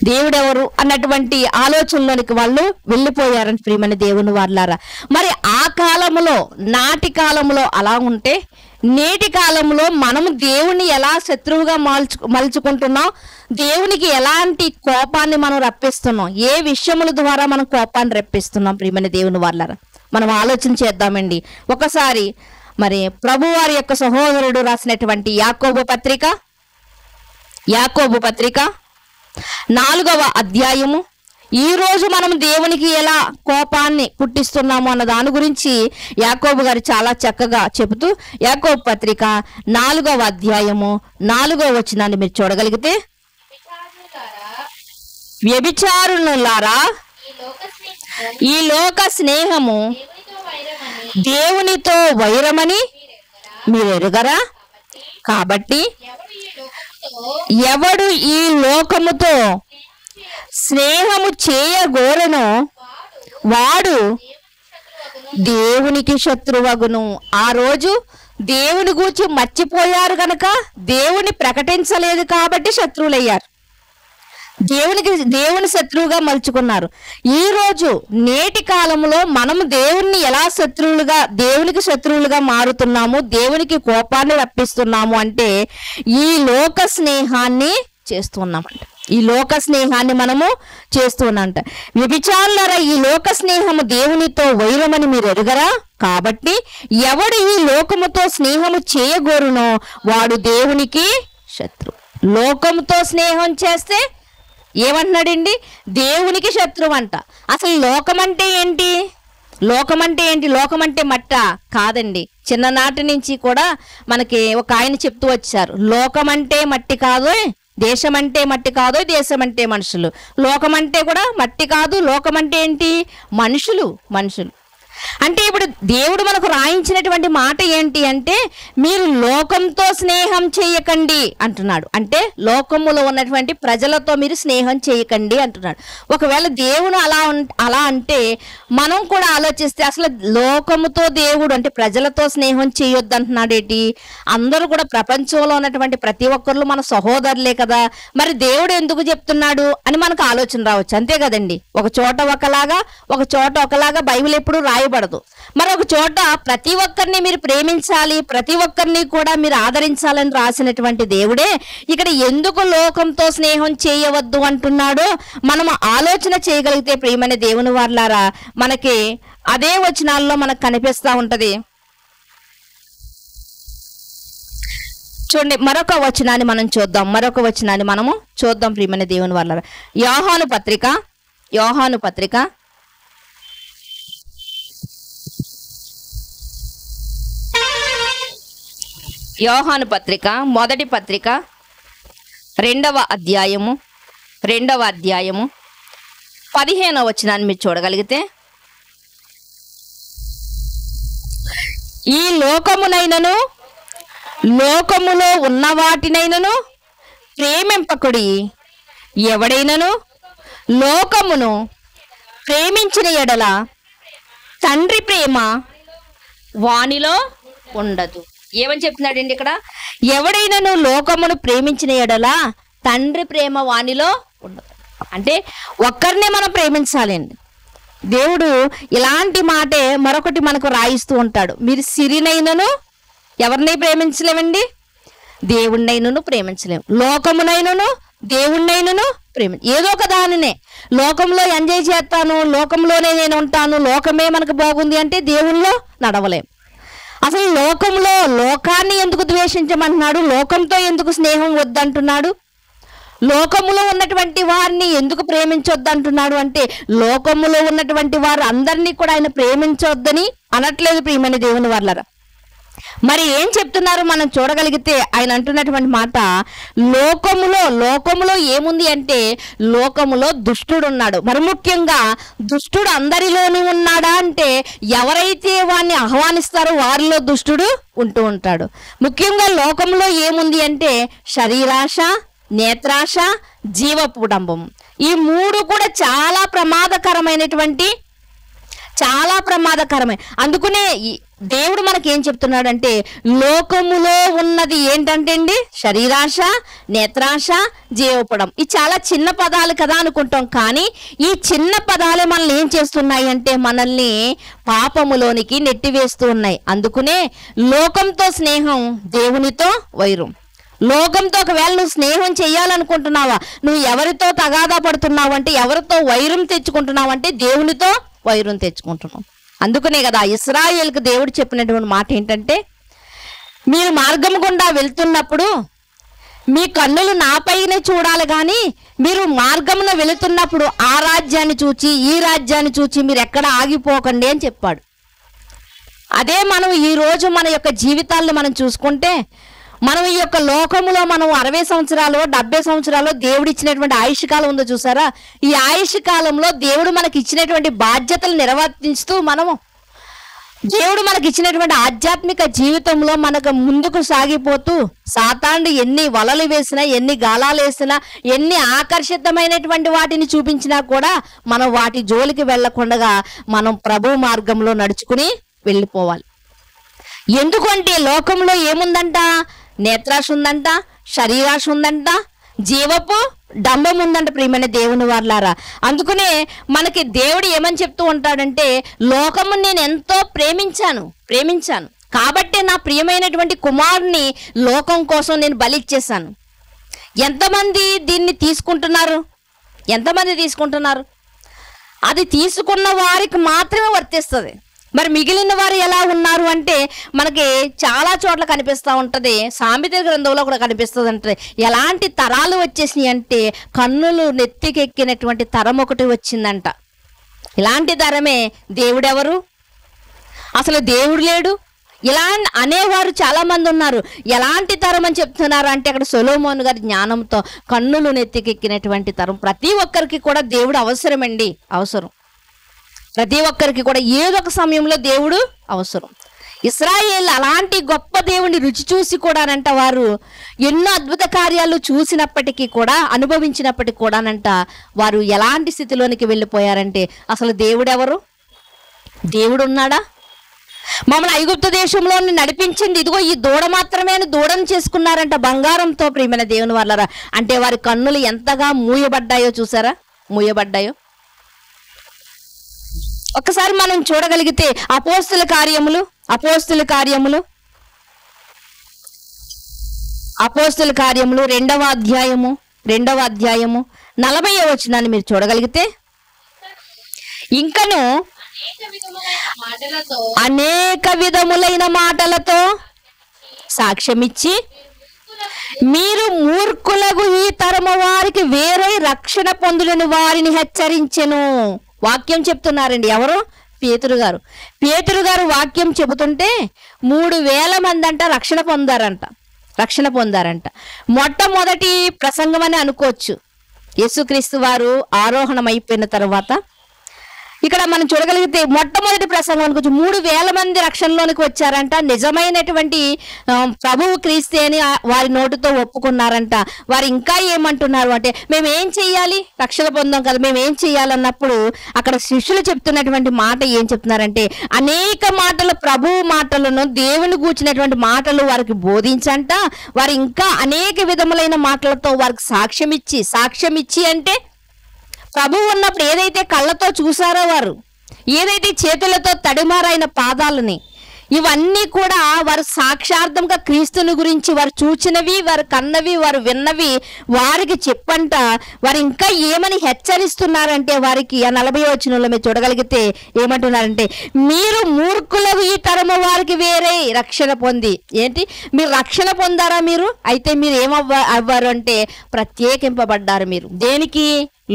దేవుడెవరు అన్నటువంటి ఆలోచనలోనికి వాళ్ళు వెళ్ళిపోయారని ప్రియమైన దేవుని వాళ్ళారా. మరి ఆ కాలంలో నాటి కాలంలో అలా ఉంటే నేటి కాలంలో మనము దేవుని ఎలా శత్రువుగా మలుచుకుంటున్నాం, దేవునికి ఎలాంటి కోపాన్ని మనం రప్పిస్తున్నాం, ఏ విషయముల ద్వారా మనం కోపాన్ని రప్పిస్తున్నాం ప్రియమైన దేవుని వాళ్ళారా. మనం ఆలోచన చేద్దామండి. ఒకసారి మరి ప్రభువారి యొక్క సహోదరుడు రాసినటువంటి యాకోబు పత్రిక 4వ అధ్యాయము. ఈ రోజు మనం దేవునికి ఎలా కోపాన్ని పుట్టిస్తున్నాము అన్న దాని గురించి యాకోబు గారు చాలా చక్కగా చెబుతూ యాకోబు పత్రిక 4వ అధ్యాయము 4వ వచనాన్ని మీరు చూడగలిగితే వ్యభిచారులారా ఈ లోక స్నేహము దేవునితో వైరమని మీరు ఎరుగరా? కాబట్టి ఎవడు ఈ లోకముతో స్నేహము చేయగోరనో వాడు దేవునికి శత్రువగును. ఆ రోజు దేవుని గూర్చి మర్చిపోయారు గనక దేవుని ప్రకటించలేదు కాబట్టి శత్రువులయ్యారు. దేవుని శత్రువుగా మలుచుకున్నారు. ఈ రోజు నేటి కాలంలో మనము దేవుణ్ణి ఎలా దేవునికి శత్రువులుగా మారుతున్నాము, దేవునికి కోపాన్ని రప్పిస్తున్నాము అంటే ఈ లోక స్నేహాన్ని చేస్తున్నామంట. ఈ లోక స్నేహాన్ని మనము చేస్తున్నాంట. వ్యభిచారులారా, ఈ లోక స్నేహము దేవునితో వైరమని మీరు ఎరుగరా? కాబట్టి ఎవడు ఈ లోకముతో స్నేహము చేయగోరునో వాడు దేవునికి శత్రు. లోకముతో స్నేహం చేస్తే ఏమంటున్నాడండి? దేవునికి శత్రువు అంట. అసలు లోకం అంటే ఏంటి? లోకం అంటే ఏంటి? లోకం అంటే మట్ట కాదండి. చిన్ననాటి నుంచి కూడా మనకి ఒక ఆయన చెప్తూ వచ్చారు, లోకం అంటే మట్టి కాదు, దేశం అంటే మట్టి కాదు, దేశం అంటే మనుషులు. లోకం అంటే కూడా మట్టి కాదు, లోకం అంటే ఏంటి? మనుషులు. అంటే ఇప్పుడు దేవుడు మనకు రాయించినటువంటి మాట ఏంటి అంటే మీరు లోకంతో స్నేహం చేయకండి అంటున్నాడు. అంటే లోకములో ఉన్నటువంటి ప్రజలతో మీరు స్నేహం చేయకండి అంటున్నాడు. ఒకవేళ దేవుడు అలా అంటే మనం కూడా ఆలోచిస్తే అసలు లోకముతో దేవుడు అంటే ప్రజలతో స్నేహం చేయొద్దు అంటున్నాడు ఏంటి? అందరూ కూడా ప్రపంచంలో ఉన్నటువంటి ప్రతి ఒక్కరు మన సహోదరులే కదా, మరి దేవుడు ఎందుకు చెప్తున్నాడు అని మనకు ఆలోచన రావచ్చు. అంతే కదండి. ఒక చోట ఒకలాగా బైబిల్ ఎప్పుడు రాయబడదు. మరొక చోట ప్రతి ఒక్కరిని మీరు ప్రేమించాలి, ప్రతి ఒక్కరిని కూడా మీరు ఆదరించాలని రాసినటువంటి దేవుడే ఇక్కడ ఎందుకు లోకంతో స్నేహం చేయవద్దు అంటున్నాడో మనం ఆలోచన చేయగలిగితే ప్రియమైన దేవుని వారలారా మనకి అదే వచనాల్లో మనకు కనిపిస్తూ ఉంటది. చూడండి, మరొక వచనాన్ని మనము చూద్దాం ప్రియమైన దేవుని వారలారా. యోహాను పత్రిక మొదటి పత్రిక 2వ అధ్యాయము 15వ వచనాన్ని మీరు చూడగలిగితే, ఈ లోకమునైనను లోకములో ఉన్న వాటినైనను ప్రేమింపకుడి, ఎవడైనను లోకమును ప్రేమించిన ఎడల తండ్రి ప్రేమ వానిలో ఉండదు. ఏమని చెప్తున్నాడండి ఇక్కడ? ఎవడైనను లోకమును ప్రేమించిన ఎడల తండ్రి ప్రేమ వానిలో ఉండదు. అంటే ఒక్కరినే మనం ప్రేమించాలండి. దేవుడు ఇలాంటి మాటే మరొకటి మనకు రాయిస్తూ ఉంటాడు. మీరు సిరినైనను ఎవరిని ప్రేమించలేమండి, దేవుణ్ణైనను ప్రేమించలేము, లోకమునైనను దేవుణ్ణైనను ఏదో ఒక దానినే లోకంలో ఎంజాయ్ చేస్తాను, లోకంలోనే నేను ఉంటాను, లోకమే మనకు బాగుంది అంటే దేవుళ్ళో నడవలేం. అసలు లోకాన్ని ఎందుకు ద్వేషించమంటున్నాడు? లోకంతో ఎందుకు స్నేహం వద్దంటున్నాడు? లోకములో ఉన్నటువంటి వారిని ఎందుకు ప్రేమించొద్దు అంటున్నాడు అంటే లోకములో ఉన్నటువంటి వారు అందరినీ కూడా ఆయన ప్రేమించొద్దని అనట్లేదు ప్రియమైన దేవుని వారలారా. మరి ఏం చెప్తున్నారు మనం చూడగలిగితే ఆయన అంటున్నటువంటి మాట, లోకములో ఏముంది అంటే లోకములో దుష్టుడు ఉన్నాడు. మరి ముఖ్యంగా దుష్టుడు అందరిలోనూ ఉన్నాడా అంటే ఎవరైతే వాడిని ఆహ్వానిస్తారో వారిలో దుష్టుడు ఉంటూ ఉంటాడు. ముఖ్యంగా లోకంలో ఏముంది అంటే శరీరాశ, నేత్రాశ, జీవపుడంబం. ఈ మూడు కూడా చాలా ప్రమాదకరమైన. అందుకనే దేవుడు మనకి ఏం చెప్తున్నాడంటే లోకములో ఉన్నది ఏంటంటే అండి శరీరాశ, నేత్రాశ, జీవపుడం. ఈ చాలా చిన్న పదాలు కదా అనుకుంటాం, కానీ ఈ చిన్న పదాలే మనల్ని ఏం చేస్తున్నాయి అంటే మనల్ని పాపములోనికి నెట్టివేస్తూ ఉన్నాయి. అందుకనే లోకంతో స్నేహం, దేవునితో వైరం. లోకంతో ఒకవేళ నువ్వు స్నేహం చేయాలనుకుంటున్నావా, నువ్వు ఎవరితో తగాదా పడుతున్నావు అంటే, ఎవరితో వైరం తెచ్చుకుంటున్నావు అంటే దేవునితో వైరం తెచ్చుకుంటున్నావు. అందుకనే కదా ఇశ్రాయేలుకు దేవుడు చెప్పినటువంటి మాట ఏంటంటే, మీరు మార్గం గుండా వెళ్తున్నప్పుడు మీ కన్నులు నాపైనే చూడాలి, కానీ మీరు మార్గంలో వెళుతున్నప్పుడు ఆ రాజ్యాన్ని చూచి ఈ రాజ్యాన్ని చూచి మీరు ఎక్కడ ఆగిపోకండి అని చెప్పాడు. అదే మనం ఈరోజు మన యొక్క జీవితాలను మనం చూసుకుంటే, మనం ఈ యొక్క లోకములో మనం 60 సంవత్సరాలు 70 సంవత్సరాలు దేవుడు ఇచ్చినటువంటి ఆయుష్ కాలం ఉందో చూసారా, ఈ ఆయుష్ కాలంలో దేవుడు మనకి ఇచ్చినటువంటి బాధ్యతలు నిర్వర్తిస్తూ దేవుడు మనకి ఇచ్చినటువంటి ఆధ్యాత్మిక జీవితంలో మనకు ముందుకు సాగిపోతూ సాతానుడు ఎన్ని వలలు వేసినా, ఎన్ని గాలాలు వేసినా, ఎన్ని ఆకర్షితమైనటువంటి వాటిని చూపించినా కూడా మనం వాటి జోలికి వెళ్లకుండా మనం ప్రభు మార్గంలో నడుచుకుని వెళ్ళిపోవాలి. ఎందుకంటే లోకంలో ఏముందంట? నేత్రాశ ఉందంట, శరీరాశ ఉందంట, జీవపు డంబం ఉందంట ప్రియమైన దేవుని వారలారా. అందుకనే మనకి దేవుడు ఏమని చెప్తూ ఉంటాడంటే, లోకము నేను ఎంతో ప్రేమించాను కాబట్టి నా ప్రియమైనటువంటి కుమారుని లోకం కోసం నేను బలిచ్చేశాను. ఎంతమంది దీన్ని తీసుకుంటున్నారు? అది తీసుకున్న వారికి మాత్రమే వర్తిస్తుంది. మరి మిగిలిన వారు ఎలా ఉన్నారు అంటే మనకి చాలా చోట్ల కనిపిస్తూ ఉంటుంది. సామెతల గ్రంథంలో కూడా కనిపిస్తుంది. అంటే ఎలాంటి తరాలు వచ్చేసినాయి అంటే కన్నులు నెత్తికెక్కినటువంటి తరం ఒకటి వచ్చిందంట. ఇలాంటి తరమే దేవుడెవరు? అసలు దేవుడు లేడు ఇలా అనేవారు చాలా మంది ఉన్నారు. ఎలాంటి తరం అని చెప్తున్నారు అంటే అక్కడ సొలొమోను గారి జ్ఞానంతో కన్నులు నెత్తికెక్కినటువంటి తరం. ప్రతి ఒక్కరికి కూడా దేవుడు అవసరమండి, అవసరం. ప్రతి ఒక్కరికి కూడా ఏదో ఒక సమయంలో దేవుడు అవసరం. ఇశ్రాయేలు అలాంటి గొప్ప దేవుని రుచి చూసి కూడానంట వారు ఎన్నో అద్భుత కార్యాలు చూసినప్పటికీ కూడా, అనుభవించినప్పటికీ కూడానంట వారు ఎలాంటి స్థితిలోనికి వెళ్ళిపోయారంటే అసలు దేవుడెవరు? దేవుడు ఉన్నాడా? మమ్మల్ని ఐగుప్తు దేశంలో నడిపించింది ఇదిగో ఈ దూడ మాత్రమే దూడను చేసుకున్నారంట బంగారంతో. ప్రియమైన దేవుని వాళ్ళరా, అంటే వారి కన్నులు ఎంతగా మూయబడ్డాయో చూసారా? మూయబడ్డాయో ఒక్కసారి మనం చూడగలిగితే అపోస్తుల కార్యములు 2వ అధ్యాయము 40వ వచనాన్ని మీరు చూడగలిగితే, ఇంకను అనేక విధములైన మాటలతో సాక్ష్యమిచ్చి మీరు మూర్ఖులకు ఈ తరము వారికి వేరే రక్షణ పొందులని వారిని హెచ్చరించెను. వాక్యం చెప్తున్నారండి. ఎవరు? పేతురు గారు వాక్యం చెబుతుంటే 3000 మంది అంట రక్షణ పొందారంట. మొట్టమొదటి ప్రసంగం అని అనుకోవచ్చు. యేసుక్రీస్తు వారు ఆరోహణం అయిపోయిన తర్వాత ఇక్కడ మనం చూడగలిగితే మొట్టమొదటి ప్రసంగం అనుకోవచ్చు. 3000 మంది రక్షణలోనికి వచ్చారంట. నిజమైనటువంటి ప్రభువు క్రీస్తే అని వారి నోటితో ఒప్పుకున్నారంట. వారు ఇంకా ఏమంటున్నారు అంటే, మేమేం చెయ్యాలి? రక్షణ పొందాం కదా, మేమేం చెయ్యాలన్నప్పుడు అక్కడ శిష్యులు చెప్తున్నటువంటి మాట ఏం చెప్తున్నారంటే, అనేక మాటలు, ప్రభువు మాటలను, దేవుని గూర్చినటువంటి మాటలు వారికి బోధించంట. వారు ఇంకా అనేక విధములైన మాటలతో వారికి సాక్ష్యమిచ్చి అంటే ప్రభువు ఉన్నప్పుడు ఏదైతే కళ్ళతో చూసారో వారు, ఏదైతే చేతులతో తడిమారైన పాదాలని, ఇవన్నీ కూడా వారు సాక్షార్థంగా క్రీస్తుని గురించి వారు చూచినవి, వారు కన్నవి, వారు విన్నవి వారికి చెప్పంట. వారు ఇంకా ఏమని హెచ్చరిస్తున్నారంటే వారికి ఆ 40వ వచనంలో మీరు చూడగలిగితే ఏమంటున్నారంటే, మీరు మూర్ఖులకు ఈ తరము వారికి వేరే రక్షణ పొంది. ఏంటి? మీరు రక్షణ పొందారా? మీరు అయితే మీరు అవ్వారు అంటే ప్రత్యేకింపబడ్డారు. మీరు దేనికి?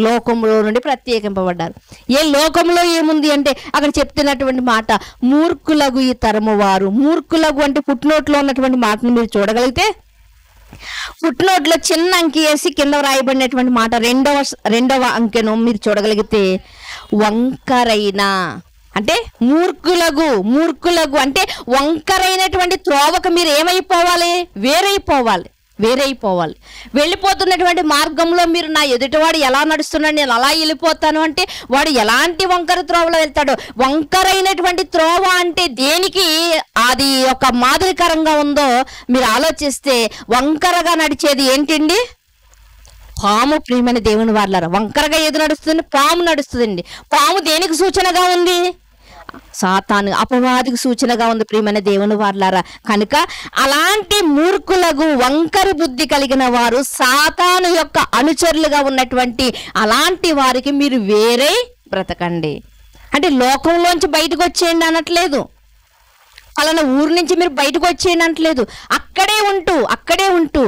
లోకంలో నుండి ప్రత్యేకింపబడ్డారు. ఏ లోకంలో ఏముంది అంటే అక్కడ చెప్తున్నటువంటి మాట మూర్ఖులకు ఈ తరము వారు. మూర్ఖులకు అంటే ఫుట్నోట్లో ఉన్నటువంటి మాటను మీరు చూడగలిగితే, ఫుట్నోట్లో చిన్న అంకె వేసి కింద రాయబడినటువంటి మాట రెండవ అంకెను మీరు చూడగలిగితే, వంకరైన అంటే మూర్ఖులకు అంటే వంకరైనటువంటి త్రోవకు మీరు ఏమైపోవాలి? వేరైపోవాలి. వెళ్ళిపోతున్నటువంటి మార్గంలో మీరు నా ఎదుటివాడు ఎలా నడుస్తున్నాడు, నేను అలా వెళ్ళిపోతాను అంటే వాడు ఎలాంటి వంకర త్రోవలో వెళ్తాడు? వంకరైనటువంటి త్రోవ అంటే దేనికి అది ఒక మాదిరికరంగా ఉందో మీరు ఆలోచిస్తే, వంకరగా నడిచేది ఏంటండి? పాము. ప్రియమైన దేవుని వారలారా, వంకరగా ఏది నడుస్తుంది? పాము నడుస్తుందండి. పాము దేనికి సూచనగా ఉంది? సాతాను, అపవాదికి సూచనగా ఉంది. ప్రియమైన దేవుని వారలారా, కనుక అలాంటి మూర్ఖులకు, వంకర బుద్ధి కలిగిన వారు, సాతాను యొక్క అనుచరులుగా ఉన్నటువంటి అలాంటి వారికి మీరు వేరే బ్రతకండి. అంటే లోకంలోంచి బయటకు వచ్చేయండి అనట్లేదు, అలానే ఊరు నుంచి మీరు బయటకు వచ్చేయండి అనట్లేదు. అక్కడే ఉంటూ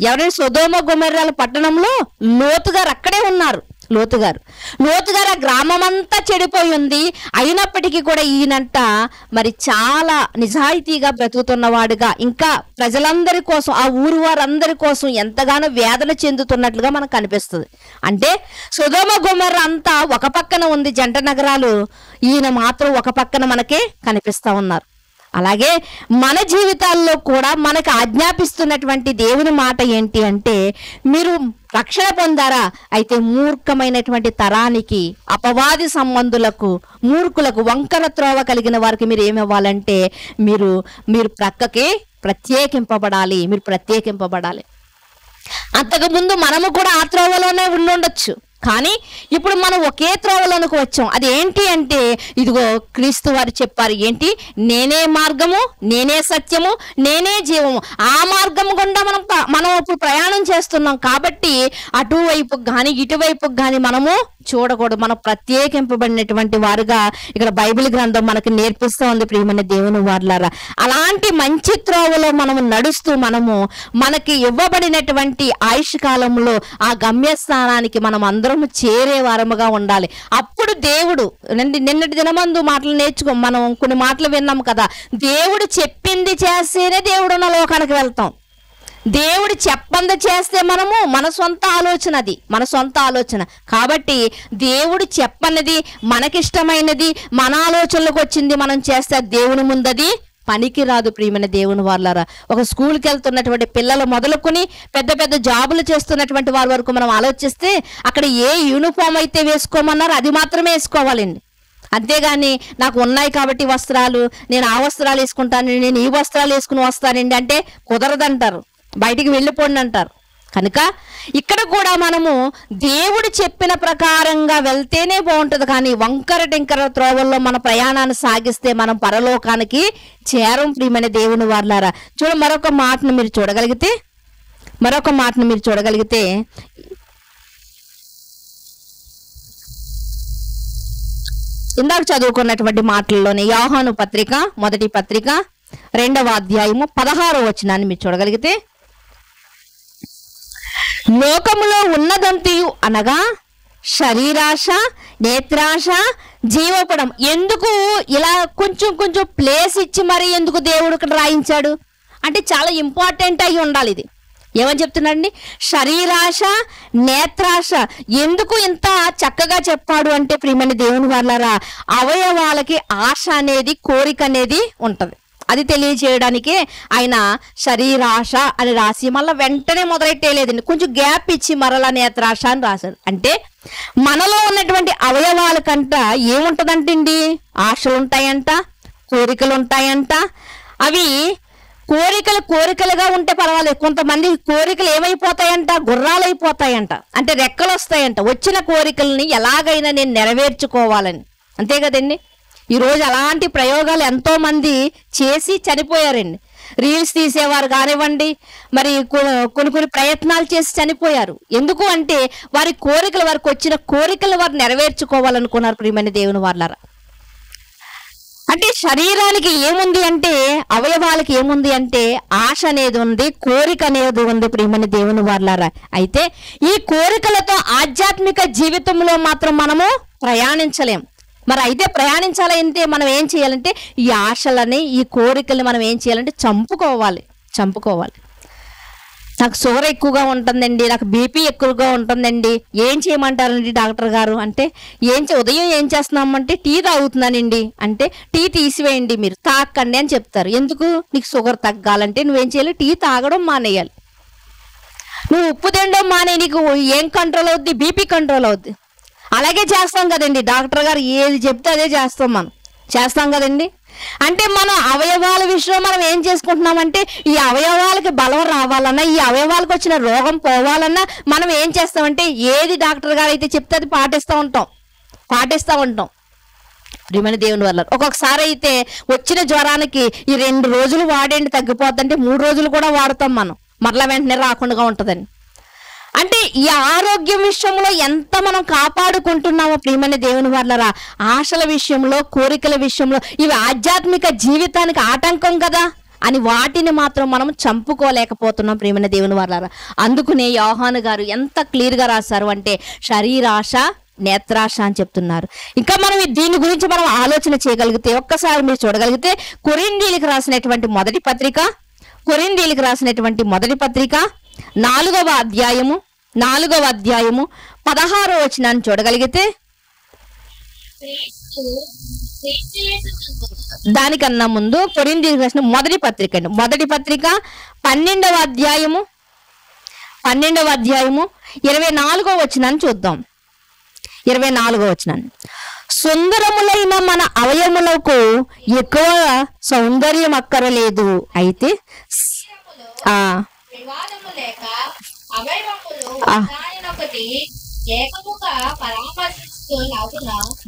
ఎవరైనా సొదొమ గొమొర్రాల పట్టణంలో లోతు గారు అక్కడే ఉన్నారు. లోతు గారు ఆ గ్రామం అంతా చెడిపోయి ఉంది. అయినప్పటికీ కూడా ఈయనంట మరి చాలా నిజాయితీగా బ్రతుకుతున్నవాడుగా, ఇంకా ప్రజలందరి కోసం, ఆ ఊరు వారందరి కోసం ఎంతగానో వేదన చెందుతున్నట్లుగా మనకు కనిపిస్తుంది. అంటే సొదొమ గొమొర్రా అంతా ఒక పక్కన ఉంది జంట నగరాలు, ఈయన మాత్రం ఒక పక్కన మనకే కనిపిస్తా ఉన్నారు. అలాగే మన జీవితాల్లో కూడా మనకు ఆజ్ఞాపిస్తున్నటువంటి దేవుని మాట ఏంటి అంటే, మీరు రక్షణ పొందారా? అయితే మూర్ఖమైనటువంటి తరానికి, అపవాది సంబంధులకు, మూర్ఖులకు, వంకర త్రోవ కలిగిన వారికి మీరు ఏమివ్వాలంటే మీరు ప్రక్కకి ప్రత్యేకింపబడాలి. అంతకుముందు మనము కూడా ఆ త్రోవలోనే ఉండుండొచ్చు, కానీ ఇప్పుడు మనం ఒకే త్రోవలోనికి వచ్చాం. అది ఏంటి అంటే, ఇదిగో క్రీస్తు వారు చెప్పారు ఏంటి, నేనే మార్గము, నేనే సత్యము, నేనే జీవము. ఆ మార్గం గుండా మనం ఇప్పుడు ప్రయాణం చేస్తున్నాం. కాబట్టి అటువైపు కానీ ఇటువైపు కానీ మనము చూడకూడదు. మనం ప్రత్యేకింపబడినటువంటి వారుగా ఇక్కడ బైబిల్ గ్రంథం మనకు నేర్పిస్తూ ఉంది ప్రియమైన దేవుని వారలారా. అలాంటి మంచి త్రోవలో మనము నడుస్తూ మనకి ఇవ్వబడినటువంటి ఆయుష్ కాలంలో ఆ గమ్యస్థానానికి మనం అందరము చేరే వారముగా ఉండాలి. అప్పుడు దేవుడు నిన్నటి దినమందు మాటలు మనం కొన్ని మాటలు విన్నాం కదా, దేవుడు చెప్పింది చేస్తేనే దేవుడు ఉన్న లోకానికి వెళ్తాం. దేవుడు చెప్పంది చేస్తే మన సొంత ఆలోచన. కాబట్టి దేవుడు చెప్పన్నది, మనకిష్టమైనది, మన ఆలోచనలకు వచ్చింది మనం చేస్తే దేవుని ముందది పనికి రాదు ప్రియమైన దేవుని వారలారా. ఒక స్కూల్కి వెళ్తున్నటువంటి పిల్లలు మొదలుకొని పెద్ద పెద్ద జాబులు చేస్తున్నటువంటి వారి వరకు మనం ఆలోచిస్తే అక్కడ ఏ యూనిఫామ్ అయితే వేసుకోమన్నారో అది మాత్రమే వేసుకోవాలండి. అంతేగాని నాకు ఉన్నాయి కాబట్టి వస్త్రాలు, నేను ఆ వస్త్రాలు వేసుకుంటాను, నేను ఈ వస్త్రాలు వేసుకుని వస్తానండి అంటే కుదరదంటారు, బయటికి వెళ్ళిపోండి అంటారు. కనుక ఇక్కడ కూడా మనము దేవుడు చెప్పిన ప్రకారంగా వెళ్తేనే బాగుంటుంది. కానీ వంకర టింకర త్రోవల్లో మన ప్రయాణాన్ని సాగిస్తే మనం పరలోకానికి చేరం ప్రియమైన దేవుని వారలారా. మరొక మాటను మీరు చూడగలిగితే ఇందాక చదువుకున్నటువంటి మాటల్లోనే యోహాను పత్రిక, మొదటి పత్రిక 2వ అధ్యాయము 16వ వచనాన్ని మీరు చూడగలిగితే, లోకములో ఉన్నదంతయు అనగా శరీరాశ, నేత్రాశ, జీవపడం. ఎందుకు ఇలా కొంచెం ప్లేస్ ఇచ్చి మరి ఎందుకు దేవుడు ఇక్కడ రాయించాడు అంటే చాలా ఇంపార్టెంట్ అయి ఉండాలి. ఇది ఏమని చెప్తున్నాడండి, శరీరాశ, నేత్రాశ. ఎందుకు ఇంత చక్కగా చెప్పాడు అంటే ప్రియమైన దేవుని వారలారా, అవయవాలకి ఆశ అనేది, కోరిక అనేది ఉంటది. అది తెలియజేయడానికి ఆయన శరీరాశ అని రాసి మళ్ళీ వెంటనే మొదలెట్టేయలేదండి, కొంచెం గ్యాప్ ఇచ్చి మరలా నేత్రాశ అని రాశాడు. అంటే మనలో ఉన్నటువంటి అవయవాలకంట ఏముంటదంటండి, ఆశలు ఉంటాయంట, కోరికలు ఉంటాయంట. అవి కోరికలుగా ఉంటే పర్వాలేదు. కొంతమంది కోరికలు ఏమైపోతాయంట, గుర్రాలు అయిపోతాయంట. అంటే రెక్కలు వస్తాయంట. వచ్చిన కోరికల్ని ఎలాగైనా నేను నెరవేర్చుకోవాలని. అంతే కదండి. ఈరోజు అలాంటి ప్రయోగాలు ఎంతో మంది చేసి చనిపోయారండి. రీల్స్ తీసేవారు కానివ్వండి, మరి కొన్ని ప్రయత్నాలు చేసి చనిపోయారు. ఎందుకు అంటే వారికి వచ్చిన కోరికలు వారు నెరవేర్చుకోవాలనుకున్నారు ప్రియమైన దేవుని వారలారా. అంటే శరీరానికి ఏముంది అంటే, అవయవాలకి ఏముంది అంటే ఆశ అనేది ఉంది, కోరిక అనేది ఉంది ప్రియమైన దేవుని వారలారా. అయితే ఈ కోరికలతో ఆధ్యాత్మిక జీవితంలో మాత్రం మనము ప్రయాణించలేం. మరి అయితే ప్రయాణించాలంటే మనం ఏం చేయాలంటే ఈ ఆశలని, ఈ కోరికల్ని మనం ఏం చేయాలంటే చంపుకోవాలి. నాకు షుగర్ ఎక్కువగా ఉంటుందండి, నాకు బీపీ ఎక్కువగా ఉంటుందండి, ఏం చేయమంటారండి డాక్టర్ గారు అంటే, ఉదయం ఏం చేస్తున్నామంటే టీ తాగుతున్నానండి అంటే, టీ తీసివేయండి, మీరు తాకండి అని చెప్తారు. ఎందుకు, నీకు షుగర్ తగ్గాలంటే నువ్వేం చేయాలి, టీ తాగడం మానేయాలి. నువ్వు ఉప్పు తినడం మానే, నీకు ఏం కంట్రోల్ అవుద్ది, బీపీ కంట్రోల్ అవుద్ది. అలాగే చేస్తాం కదండి, డాక్టర్ గారు ఏది చెప్తే అదే చేస్తాం కదండి. అంటే మనం అవయవాల విషయంలో మనం ఏం చేసుకుంటున్నామంటే, ఈ అవయవాలకి బలం రావాలన్నా, ఈ అవయవాలకు వచ్చిన రోగం పోవాలన్నా మనం ఏం చేస్తామంటే ఏది డాక్టర్ గారు అయితే చెప్తే అది పాటిస్తూ ఉంటాం ప్రియమైన దేవుని వల్ల. ఒక్కొక్కసారి అయితే వచ్చిన జ్వరానికి ఈ 2 రోజులు వాడేండి తగ్గిపోద్దంటే 3 రోజులు కూడా వాడతాం మనం, మరలా వెంటనే రాకుండా ఉంటుందని. అంటే ఈ ఆరోగ్యం విషయంలో ఎంత మనం కాపాడుకుంటున్నామో ప్రియమైన దేవుని వారలారా. ఆశల విషయంలో, కోరికల విషయంలో ఇవి ఆధ్యాత్మిక జీవితానికి ఆటంకం కదా అని వాటిని మాత్రం మనం చంపుకోలేకపోతున్నాం ప్రియమైన దేవుని వారలారా. అందుకనే యోహాను గారు ఎంత క్లియర్గా రాశారు అంటే శరీరాశ, నేత్రాశ అని చెప్తున్నారు. ఇంకా మనం దీని గురించి మనం ఆలోచన చేయగలిగితే, ఒక్కసారి మీరు చూడగలిగితే కొరింథీయులకు రాసినటువంటి మొదటి పత్రిక 4వ అధ్యాయము 16వ వచనాన్ని చూడగలిగితే, దానికన్నా ముందు కొరింథీయులకు రాసిన మొదటి పత్రిక 12వ అధ్యాయము 24వ వచనాన్ని చూద్దాం. 24వ వచనాన్ని, సుందరములైన మన అవయములకు ఎక్కువ సౌందర్యం అక్కరలేదు, అయితే అవయవములు ఆ. ఒకదానినొకటి ఏకముగా పరామర్శిస్తున్న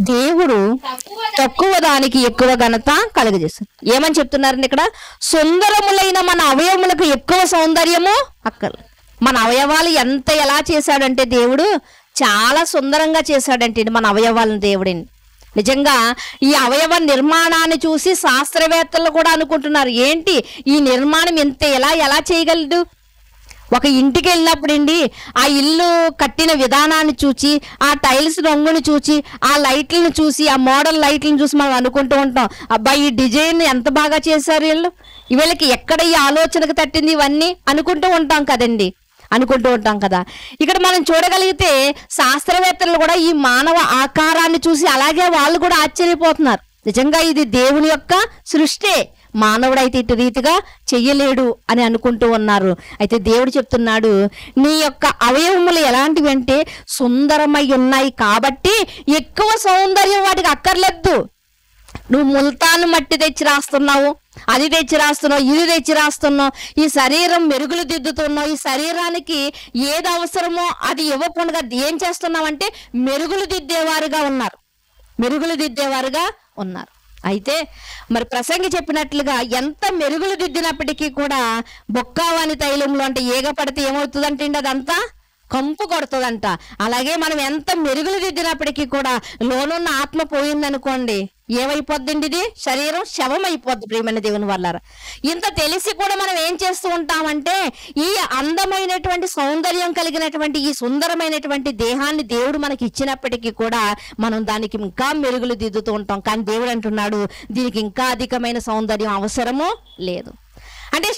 దేవుడు తక్కువ తక్కువ దానికి ఎక్కువ ఘనత కలుగజేస్తుంది. ఏమని చెప్తున్నారండి ఇక్కడ? సుందరములైన మన అవయవములకు ఎక్కువ సౌందర్యము అక్కర్లేదు. మన అవయవాలు ఎలా చేశాడంటే దేవుడు చాలా సుందరంగా చేశాడంటే మన అవయవాలను దేవుడిని. నిజంగా ఈ అవయవ నిర్మాణాన్ని చూసి శాస్త్రవేత్తలు కూడా అనుకుంటున్నారు, ఏంటి ఈ నిర్మాణం ఎలా చేయగలడు? ఒక ఇంటికి వెళ్ళినప్పుడండి ఆ ఇల్లు కట్టిన విధానాన్ని చూసి, ఆ టైల్స్ రంగుని చూసి, ఆ లైట్లను చూసి, ఆ మోడల్ లైట్లను చూసి మనం అనుకుంటూ ఉంటాం, అబ్బాయి ఈ డిజైన్ ఎంత బాగా చేశారు వీళ్ళు, వీళ్ళకి ఎక్కడ ఈ ఆలోచనకు తట్టింది, ఇవన్నీ అనుకుంటూ ఉంటాం కదా. ఇక్కడ మనం చూడగలిగితే శాస్త్రవేత్తలు కూడా ఈ మానవ ఆకారాన్ని చూసి అలాగే వాళ్ళు కూడా ఆశ్చర్యపోతున్నారు. నిజంగా ఇది దేవుని యొక్క సృష్టి, మానవుడైతే ఇటు రీతిగా చెయ్యలేడు అని అనుకుంటూ ఉన్నారు. అయితే దేవుడు చెప్తున్నాడు, నీ యొక్క అవయవములు ఎలాంటివి అంటే సుందరమై ఉన్నాయి కాబట్టి ఎక్కువ సౌందర్యం వాటికి అక్కర్లేదు. నువ్వు ముల్తాను మట్టి తెచ్చి రాస్తున్నావు, అది తెచ్చి రాస్తున్నావు, ఇది తెచ్చి రాస్తున్నావు, ఈ శరీరం మెరుగులు దిద్దుతున్నావు, ఈ శరీరానికి ఏది అవసరమో అది ఇవ్వకుండా ఏం చేస్తున్నావు అంటే మెరుగులు దిద్దేవారుగా ఉన్నారు. అయితే మరి ప్రసంగి చెప్పినట్లుగా ఎంత మెరుగులు దిద్దినప్పటికీ కూడా బొక్కావాని తైలంలో అంటే ఏగ పడితే ఏమవుతుందంటే అదంతా కంపు కొడుతుందంట. అలాగే మనం ఎంత మెరుగులు దిద్దినప్పటికీ కూడా లోనున్న ఆత్మ పోయిందనుకోండి, ఏమైపోద్దండి? ఇది శరీరం శవం అయిపోద్ది. ప్రియమైన దేవుని వల్లారా, ఇంత తెలిసి కూడా మనం ఏం చేస్తూ ఉంటామంటే ఈ అందమైనటువంటి సౌందర్యం కలిగినటువంటి ఈ సుందరమైనటువంటి దేహాన్ని దేవుడు మనకి ఇచ్చినప్పటికీ కూడా మనం దానికి ఇంకా మెరుగులు దిద్దుతూ ఉంటాం. కానీ దేవుడు అంటున్నాడు, దీనికి ఇంకా అధికమైన సౌందర్యం అవసరము లేదు. అంటే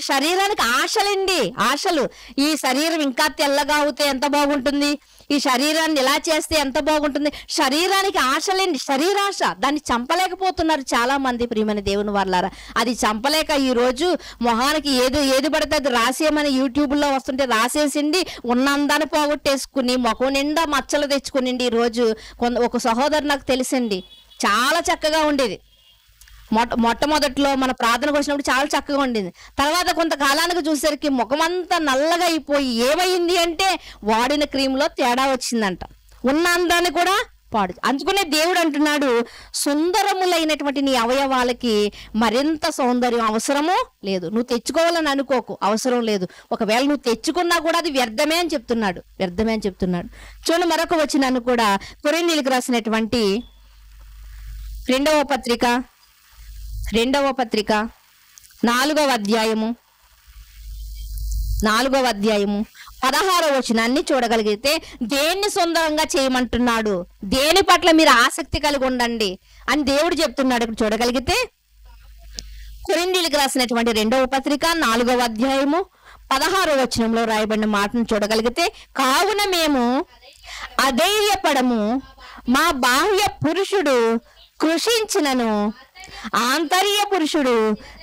శరీరానికి ఆశలు. ఈ శరీరం ఇంకా తెల్లగా అవుతే ఎంత బాగుంటుంది, ఈ శరీరాన్ని ఇలా చేస్తే ఎంత బాగుంటుంది. శరీరానికి ఆశలేండి, శరీరాశ. దాన్ని చంపలేకపోతున్నారు చాలా మంది. ప్రియమైన దేవుని వాళ్ళారా, అది చంపలేక ఈ రోజు మొహానికి ఏది పడితే అది రాసేయమని యూట్యూబ్లో వస్తుంటే రాసేసిండి ఉన్న అందాన్ని పోగొట్టేసుకుని ముఖం నిండా మచ్చలు తెచ్చుకునిండి. ఈ రోజు ఒక సహోదరు నాకు తెలిసింది, చాలా చక్కగా ఉండేది. మొట్టమొదట్లో మన ప్రార్థనకు వచ్చినప్పుడు చాలా చక్కగా ఉండింది. తర్వాత కొంతకాలానికి చూసేసరికి ముఖమంతా నల్లగా అయిపోయి ఏమైంది అంటే వాడిన క్రీమ్లో తేడా వచ్చిందంట. ఉన్న అందాన్ని కూడా పాడు. అందుకనే దేవుడు అంటున్నాడు, సుందరములైనటువంటి నీ అవయవాలకి మరింత సౌందర్యం అవసరమో లేదు. నువ్వు తెచ్చుకోవాలని అనుకోకు, అవసరం లేదు. ఒకవేళ నువ్వు తెచ్చుకున్నా కూడా అది వ్యర్థమే అని చెప్తున్నాడు. చూడండి మరొక వచనాన్ని కూడా, కొరింథీయులకు రాసినటువంటి రెండవ పత్రిక 4వ అధ్యాయము 16వ వచనాన్ని చూడగలిగితే, దేన్ని సుందరంగా చేయమంటున్నాడు, దేని పట్ల మీరు ఆసక్తి కలిగి ఉండండి అని దేవుడు చెప్తున్నాడు. ఇక్కడ చూడగలిగితే కొరింథీయులకు రాసినటువంటి 2వ పత్రిక 4వ అధ్యాయము 16వ వచనంలో రాయబడిన మాటను చూడగలిగితే, కావున మేము అధైర్యపడము, మా బాహ్య పురుషుడు కృషించినను ఆంతర్య పురుషుడు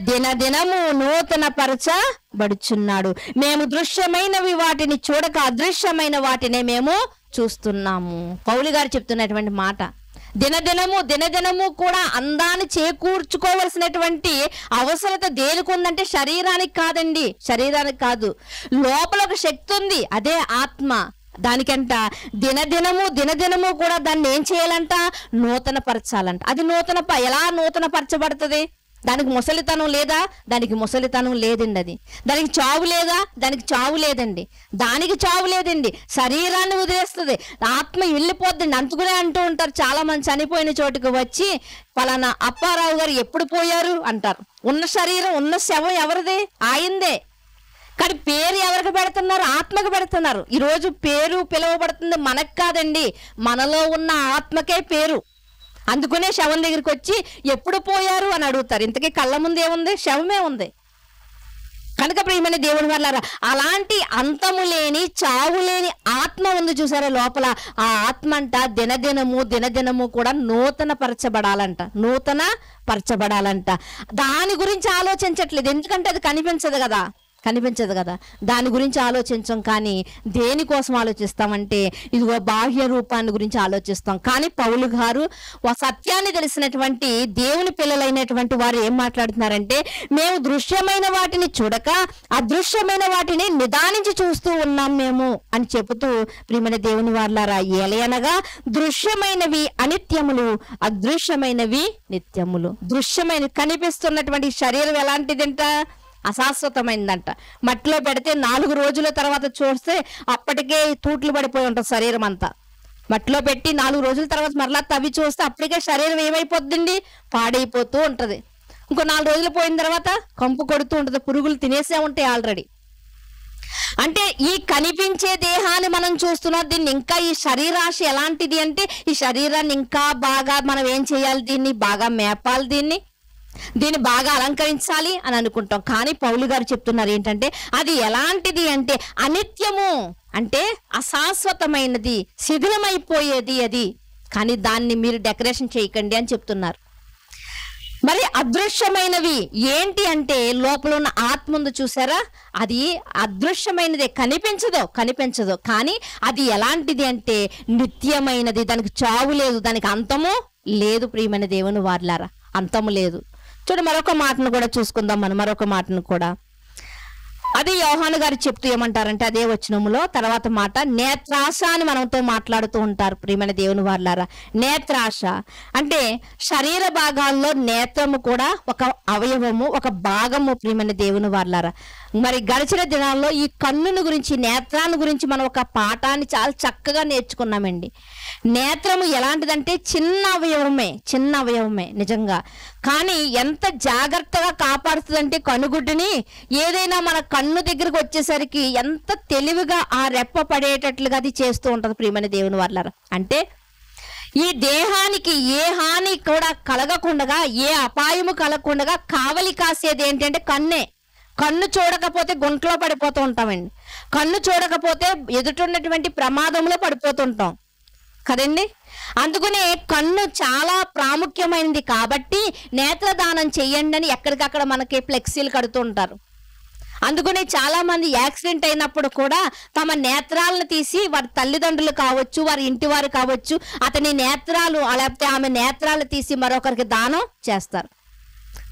దినదినము నూతన పరచబడుచున్నాడు. మేము దృశ్యమైనవి వాటిని చూడక అదృశ్యమైన వాటినే మేము చూస్తున్నాము. పౌలు గారు చెప్తున్నటువంటి మాట, దినదినము కూడా అందాన్ని చేకూర్చుకోవలసినటువంటి అవసరత దేనికి ఉందంటే శరీరానికి కాదు. లోపల ఒక శక్తి ఉంది, అదే ఆత్మ. దానికంట దినదినము కూడా దాన్ని ఏం చేయాలంట, నూతన పరచాలంట. అది ఎలా నూతన పరచబడుతుంది? దానికి ముసలితనం లేదా? దానికి ముసలితనం లేదండి. అది దానికి చావు లేదా? దానికి చావు లేదండి. శరీరాన్ని వదిలేస్తుంది, ఆత్మ వెళ్ళిపోద్దండి. అందుకునే అంటూ ఉంటారు చాలా మంది, చనిపోయిన చోటుకు వచ్చి పలానా అప్పారావు గారు ఎప్పుడు పోయారు అంటారు. ఉన్న శరీరం, ఉన్న శవం ఎవరిది? ఆయిందే. కానీ పేరు ఎవరికి పెడుతున్నారు? ఆత్మకు పెడుతున్నారు. ఈరోజు పేరు పిలువబడుతుంది మనకు కాదండి, మనలో ఉన్న ఆత్మకే పేరు. అందుకనే శవం దగ్గరికి వచ్చి ఎప్పుడు పోయారు అని అడుగుతారు. ఇంతకీ కళ్ళ ముందు ఏముంది? శవమే ఉంది. కనుక ప్రియమైన దేవుని వల్లారా, అలాంటి అంతము లేని చావు లేని ఆత్మ ఉంది చూసారా లోపల. ఆ ఆత్మ అంట దినదినము కూడా నూతన పరచబడాలంట. దాని గురించి ఆలోచించట్లేదు, ఎందుకంటే అది కనిపించదు కదా. కనిపించదు కదా, దాని గురించి ఆలోచించాం. కానీ దేనికోసం ఆలోచిస్తామంటే ఇదిగో బాహ్య రూపాన్ని గురించి ఆలోచిస్తాం. కానీ పౌలు గారు సత్యాన్ని తెలిసినటువంటి దేవుని పిల్లలైనటువంటి వారు ఏం మాట్లాడుతున్నారంటే, మేము దృశ్యమైన వాటిని చూడక అదృశ్యమైన వాటిని నిదానించి చూస్తూ ఉన్నాం మేము అని చెబుతూ, ప్రియమైన దేవుని వారలారా, ఏలయనగా దృశ్యమైనవి అనిత్యములు, అదృశ్యమైనవి నిత్యములు. దృశ్యమైన కనిపిస్తున్నటువంటి శరీరం ఎలాంటిదంట? అశాశ్వతమైందంట. మట్టిలో పెడితే 4 రోజుల తర్వాత చూస్తే అప్పటికే తూట్లు పడిపోయి ఉంటుంది శరీరం అంతా. మట్టిలో పెట్టి 4 రోజుల తర్వాత మరలా తవ్వి చూస్తే అప్పటికే శరీరం ఏమైపోతుందండి? పాడైపోతూ ఉంటుంది. ఇంకో 4 రోజులు పోయిన తర్వాత కంపు కొడుతూ ఉంటుంది, పురుగులు తినేసే ఉంటాయి ఆల్రెడీ. అంటే ఈ కనిపించే దేహాన్ని మనం చూస్తున్నాం. దీన్ని ఇంకా ఈ శరీరాశ ఎలాంటిది అంటే, ఈ శరీరాన్ని ఇంకా బాగా మనం ఏం చేయాలి? దీన్ని బాగా మేపాలి, దీన్ని బాగా అలంకరించాలి అని అనుకుంటాం. కానీ పౌలు గారు చెప్తున్నారు ఏంటంటే, అది ఎలాంటిది అంటే అనిత్యము, అంటే అశాశ్వతమైనది, శిథిలమైపోయేది అది. కానీ దాన్ని మీరు డెకరేషన్ చేయకండి అని చెప్తున్నారు. మరి అదృశ్యమైనవి ఏంటి అంటే, లోపల ఉన్న ఆత్మ ఉంది చూసారా, అది అదృశ్యమైనదే, కనిపించదు. కానీ అది ఎలాంటిది అంటే నిత్యమైనది, దానికి చావు లేదు, దానికి అంతము లేదు. ప్రియమైన దేవుని వారలారా, అంతము లేదు. చూడు, మరొక మాటను కూడా చూసుకుందాం మనం. మరొక మాటను కూడా అది యోహాను గారు చెప్తూ ఏమంటారంటే, అదే వచనములో తర్వాత మాట, నేత్రాశ అని మనతో మాట్లాడుతూ ఉంటారు. ప్రియమైన దేవుని వారలారా, నేత్రాశ అంటే శరీర భాగాల్లో నేత్రము కూడా ఒక అవయవము, ఒక భాగము. ప్రియమైన దేవుని వారలారా, మరి గడిచిన దినాల్లో ఈ కన్నును గురించి, నేత్రాన్ని గురించి మనం ఒక పాఠాన్ని చాలా చక్కగా నేర్చుకున్నామండి. నేత్రము ఎలాంటిదంటే చిన్న అవయవమే నిజంగా. కానీ ఎంత జాగ్రత్తగా కాపాడుతుందంటే కనుగుడ్డుని, ఏదైనా మన కన్ను దగ్గరకు వచ్చేసరికి ఎంత తెలివిగా ఆ రెప్ప పడేటట్లుగా అది చేస్తూ ఉంటుంది. ప్రియమైన దేవుని వారలారా, అంటే ఈ దేహానికి ఏ హాని కూడా కలగకుండా, ఏ అపాయము కలగకుండా కావలి కాసేది ఏంటంటే కన్నే. కన్ను చూడకపోతే గుంటలో పడిపోతూ ఉంటామండి. కన్ను చూడకపోతే ఎదుటిన్నటువంటి ప్రమాదంలో పడిపోతుంటాం కదండి. అందుకనే కన్ను చాలా ప్రాముఖ్యమైనది. కాబట్టి నేత్రదానం చెయ్యండి అని ఎక్కడికక్కడ మనకి ఫ్లెక్సీలు కడుతూ ఉంటారు. అందుకనే చాలా మంది యాక్సిడెంట్ అయినప్పుడు కూడా తమ నేత్రాలను తీసి, వారి తల్లిదండ్రులు కావచ్చు, వారి ఇంటి వారు కావచ్చు, అతని నేత్రాలు లేకపోతే ఆమె నేత్రాలు తీసి మరొకరికి దానం చేస్తారు.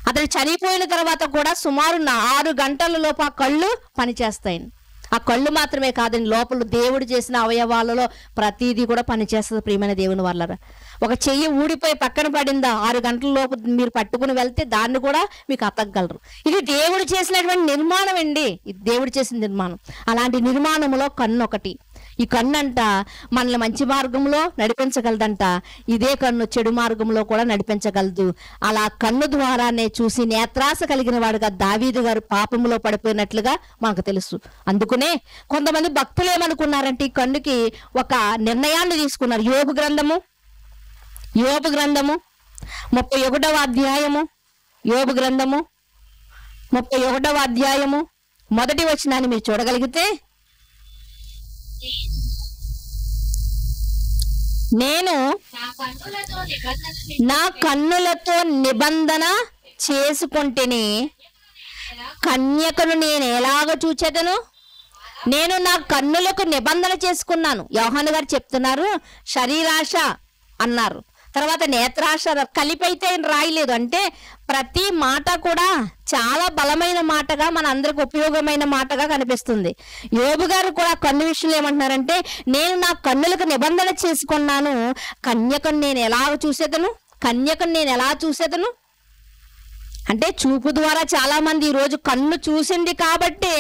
అతను చనిపోయిన తర్వాత కూడా సుమారు 6 గంటల లోపు ఆ కళ్ళు పనిచేస్తాయండి. ఆ కళ్ళు మాత్రమే కాదండి, లోపల దేవుడు చేసిన అవయవాలలో ప్రతిదీ కూడా పనిచేస్తుంది. ప్రియమైన దేవుని వారలారా, ఒక చెయ్యి ఊడిపోయి పక్కన పడిందా 6 గంటల లోపు మీరు పట్టుకుని వెళ్తే దాన్ని కూడా మీకు అతకగలరు. ఇది దేవుడు చేసినటువంటి నిర్మాణం అండి, ఇది దేవుడు చేసిన నిర్మాణం. అలాంటి నిర్మాణంలో కన్ను ఒకటి. ఈ కన్ను అంట మనల్ని మంచి మార్గంలో నడిపించగలదంట, ఇదే కన్ను చెడు మార్గంలో కూడా నడిపించగలదు. అలా కన్ను ద్వారానే చూసి నేత్రాస కలిగిన వాడుగా దావీదు గారు పాపంలో పడిపోయినట్లుగా మనకు తెలుసు. అందుకనే కొంతమంది భక్తులు ఏమనుకున్నారంటే, ఈ కన్నుకి ఒక నిర్ణయాన్ని తీసుకున్నారు. యోబు గ్రంథము 31వ అధ్యాయము, యోబు గ్రంథము 31వ అధ్యాయము 1వ వచనాన్ని మీరు చూడగలిగితే, నేను నా కన్నులతో నిబంధన చేసుకుంటేనే కన్యకను నేను ఎలాగ చూచెదను? నేను నా కన్నులకు నిబంధన చేసుకున్నాను. యోహాను గారు చెప్తున్నారు, శరీరాశ అన్నారు, తర్వాత నేత్రాశ కలిపి అయితే రాయలేదు. అంటే ప్రతి మాట కూడా చాలా బలమైన మాటగా, మన అందరికి ఉపయోగమైన మాటగా కనిపిస్తుంది. యోబు గారు కూడా కన్ను విషయంలో ఏమంటున్నారంటే, నేను నా కన్నులకు నిబంధన చేసుకున్నాను, కన్యకను నేను ఎలా చూసేదను? అంటే చూపు ద్వారా చాలా మంది ఈరోజు కన్ను చూసింది కాబట్టి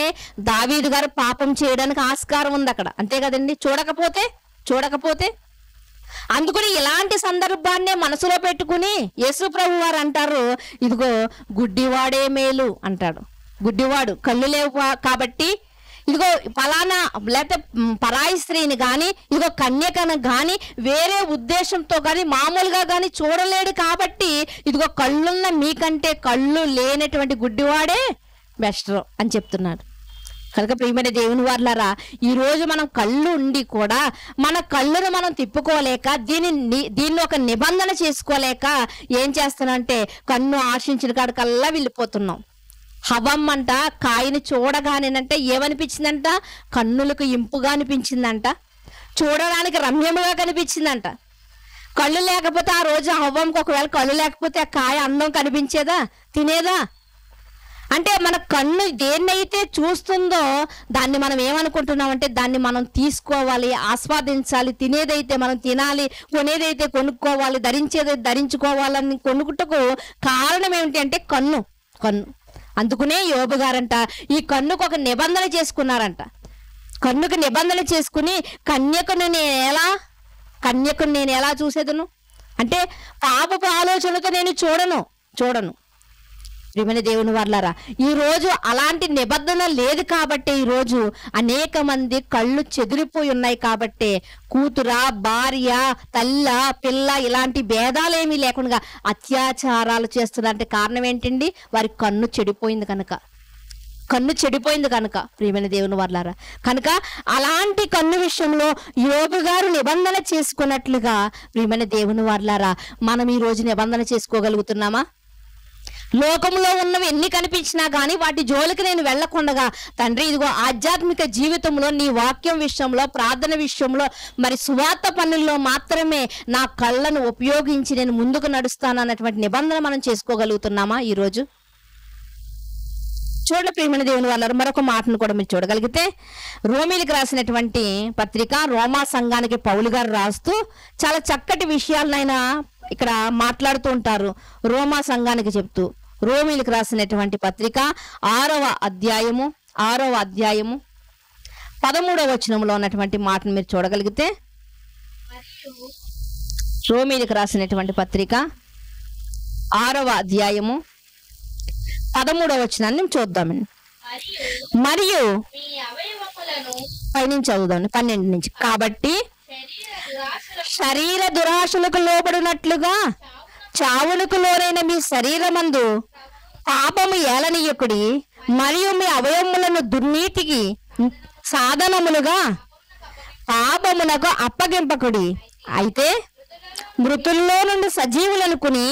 దావీదు గారు పాపం చేయడానికి ఆస్కారం ఉంది అక్కడ, అంతే కదండి. చూడకపోతే అందుకని ఇలాంటి సందర్భాన్నే మనసులో పెట్టుకుని యేసు ప్రభు వారు అంటారు, ఇదిగో గుడ్డివాడే మేలు అంటాడు. గుడ్డివాడు కళ్ళు లేవు కాబట్టి ఇదిగో ఫలానా లేకపోతే పరాయి స్త్రీని కానీ, ఇదిగో కన్యకను కానీ వేరే ఉద్దేశంతో కానీ మామూలుగా కానీ చూడలేడు కాబట్టి, ఇదిగో కళ్ళున్న మీకంటే కళ్ళు లేనటువంటి గుడ్డివాడే బెస్ట్ అని చెప్తున్నాడు. కనుక ప్రియమైన దేవుని వారలారా, ఈరోజు మనం కళ్ళు ఉండి కూడా మన కళ్ళును మనం తిప్పుకోలేక, దీన్ని ఒక నిబంధన చేసుకోలేక ఏం చేస్తున్నామంటే, కన్ను ఆశించిన కాడికల్లా వెళ్ళిపోతున్నాం. హవ్వమ్మంట కాయని చూడగానేనంటే ఏమనిపించిందంట? కన్నులకు ఇంపుగా అనిపించిందంట, చూడడానికి రమ్యముగా కనిపించిందంట. కళ్ళు లేకపోతే ఆ రోజు హవ్వంకి ఒకవేళ కళ్ళు లేకపోతే ఆ కాయ అందం కనిపించేదా, తినేదా? అంటే మన కన్ను దేన్నైతే చూస్తుందో దాన్ని మనం ఏమనుకుంటున్నామంటే దాన్ని మనం తీసుకోవాలి, ఆస్వాదించాలి. తినేదైతే మనం తినాలి, కొనేదైతే కొనుక్కోవాలి, ధరించేదైతే ధరించుకోవాలని కొనుక్కుటకు కారణం ఏమిటి అంటే కన్ను. అందుకునే యోబు గారంట ఈ కన్నుకు ఒక నిబంధన చేసుకున్నారంట. కన్నుకు నిబంధన చేసుకుని కన్యకును నేను ఎలా చూసేదను అంటే పాపపు ఆలోచనతో నేను చూడను. ప్రియమైన దేవుని వారలారా, ఈ రోజు అలాంటి నిబంధన లేదు కాబట్టి ఈ రోజు అనేక మంది కళ్ళు చెదిరిపోయి ఉన్నాయి కాబట్టి కూతుర, భార్య, తల్ల, పిల్ల ఇలాంటి భేదాలేమీ లేకుండా అత్యాచారాలు చేస్తున్నారంటే కారణం ఏంటండి? వారి కన్ను చెడిపోయింది కనుక ప్రియమైన దేవుని వారలారా. కనుక అలాంటి కన్ను విషయంలో యోబు గారు నిబంధన చేసుకున్నట్లుగా ప్రియమైన దేవుని వారలారా మనం ఈ రోజు నిబంధన చేసుకోగలుగుతున్నామా? లోకంలో ఉన్నవి ఎన్ని కనిపించినా కానీ వాటి జోలికి నేను వెళ్ళకుండగా తండ్రి ఇదిగో ఆధ్యాత్మిక జీవితంలో నీ వాక్యం విషయంలో, ప్రార్థన విషయంలో, మరి సువార్త పనుల్లో మాత్రమే నా కళ్ళను ఉపయోగించి నేను ముందుకు నడుస్తాను అన్నటువంటి నిబంధన మనం చేసుకోగలుగుతున్నామా ఈరోజు? చూడండి ప్రియమైన దేవుని వాళ్ళ మరొక మాటను కూడా మీరు చూడగలిగితే రోమీలకు రాసినటువంటి పత్రిక, రోమా సంఘానికి పౌలు గారు రాస్తూ చాలా చక్కటి విషయాలనైనా ఇక్కడ మాట్లాడుతూ ఉంటారు. రోమా సంఘానికి చెప్తూ రోమీలకు రాసినటువంటి పత్రిక 6వ అధ్యాయము 13వ వచనంలో ఉన్నటువంటి మాటను మీరు చూడగలిగితే రోమీలకు రాసినటువంటి పత్రిక 6వ అధ్యాయము 13వ వచనాన్ని చూద్దామండి. మరియు పైనుంచి చదువుదాం 12 నుంచి. కాబట్టి శరీర దురాశలకు లోబడినట్లుగా చావులకు లోనైన మీ శరీరమందు పాపము ఏలనీయకుడి, మరియు మీ అవయవములను దుర్నీతికి సాధనములుగా పాపమునకు అప్పగింపకుడి. అయితే మృతుల్లో నుండి సజీవులనుకుని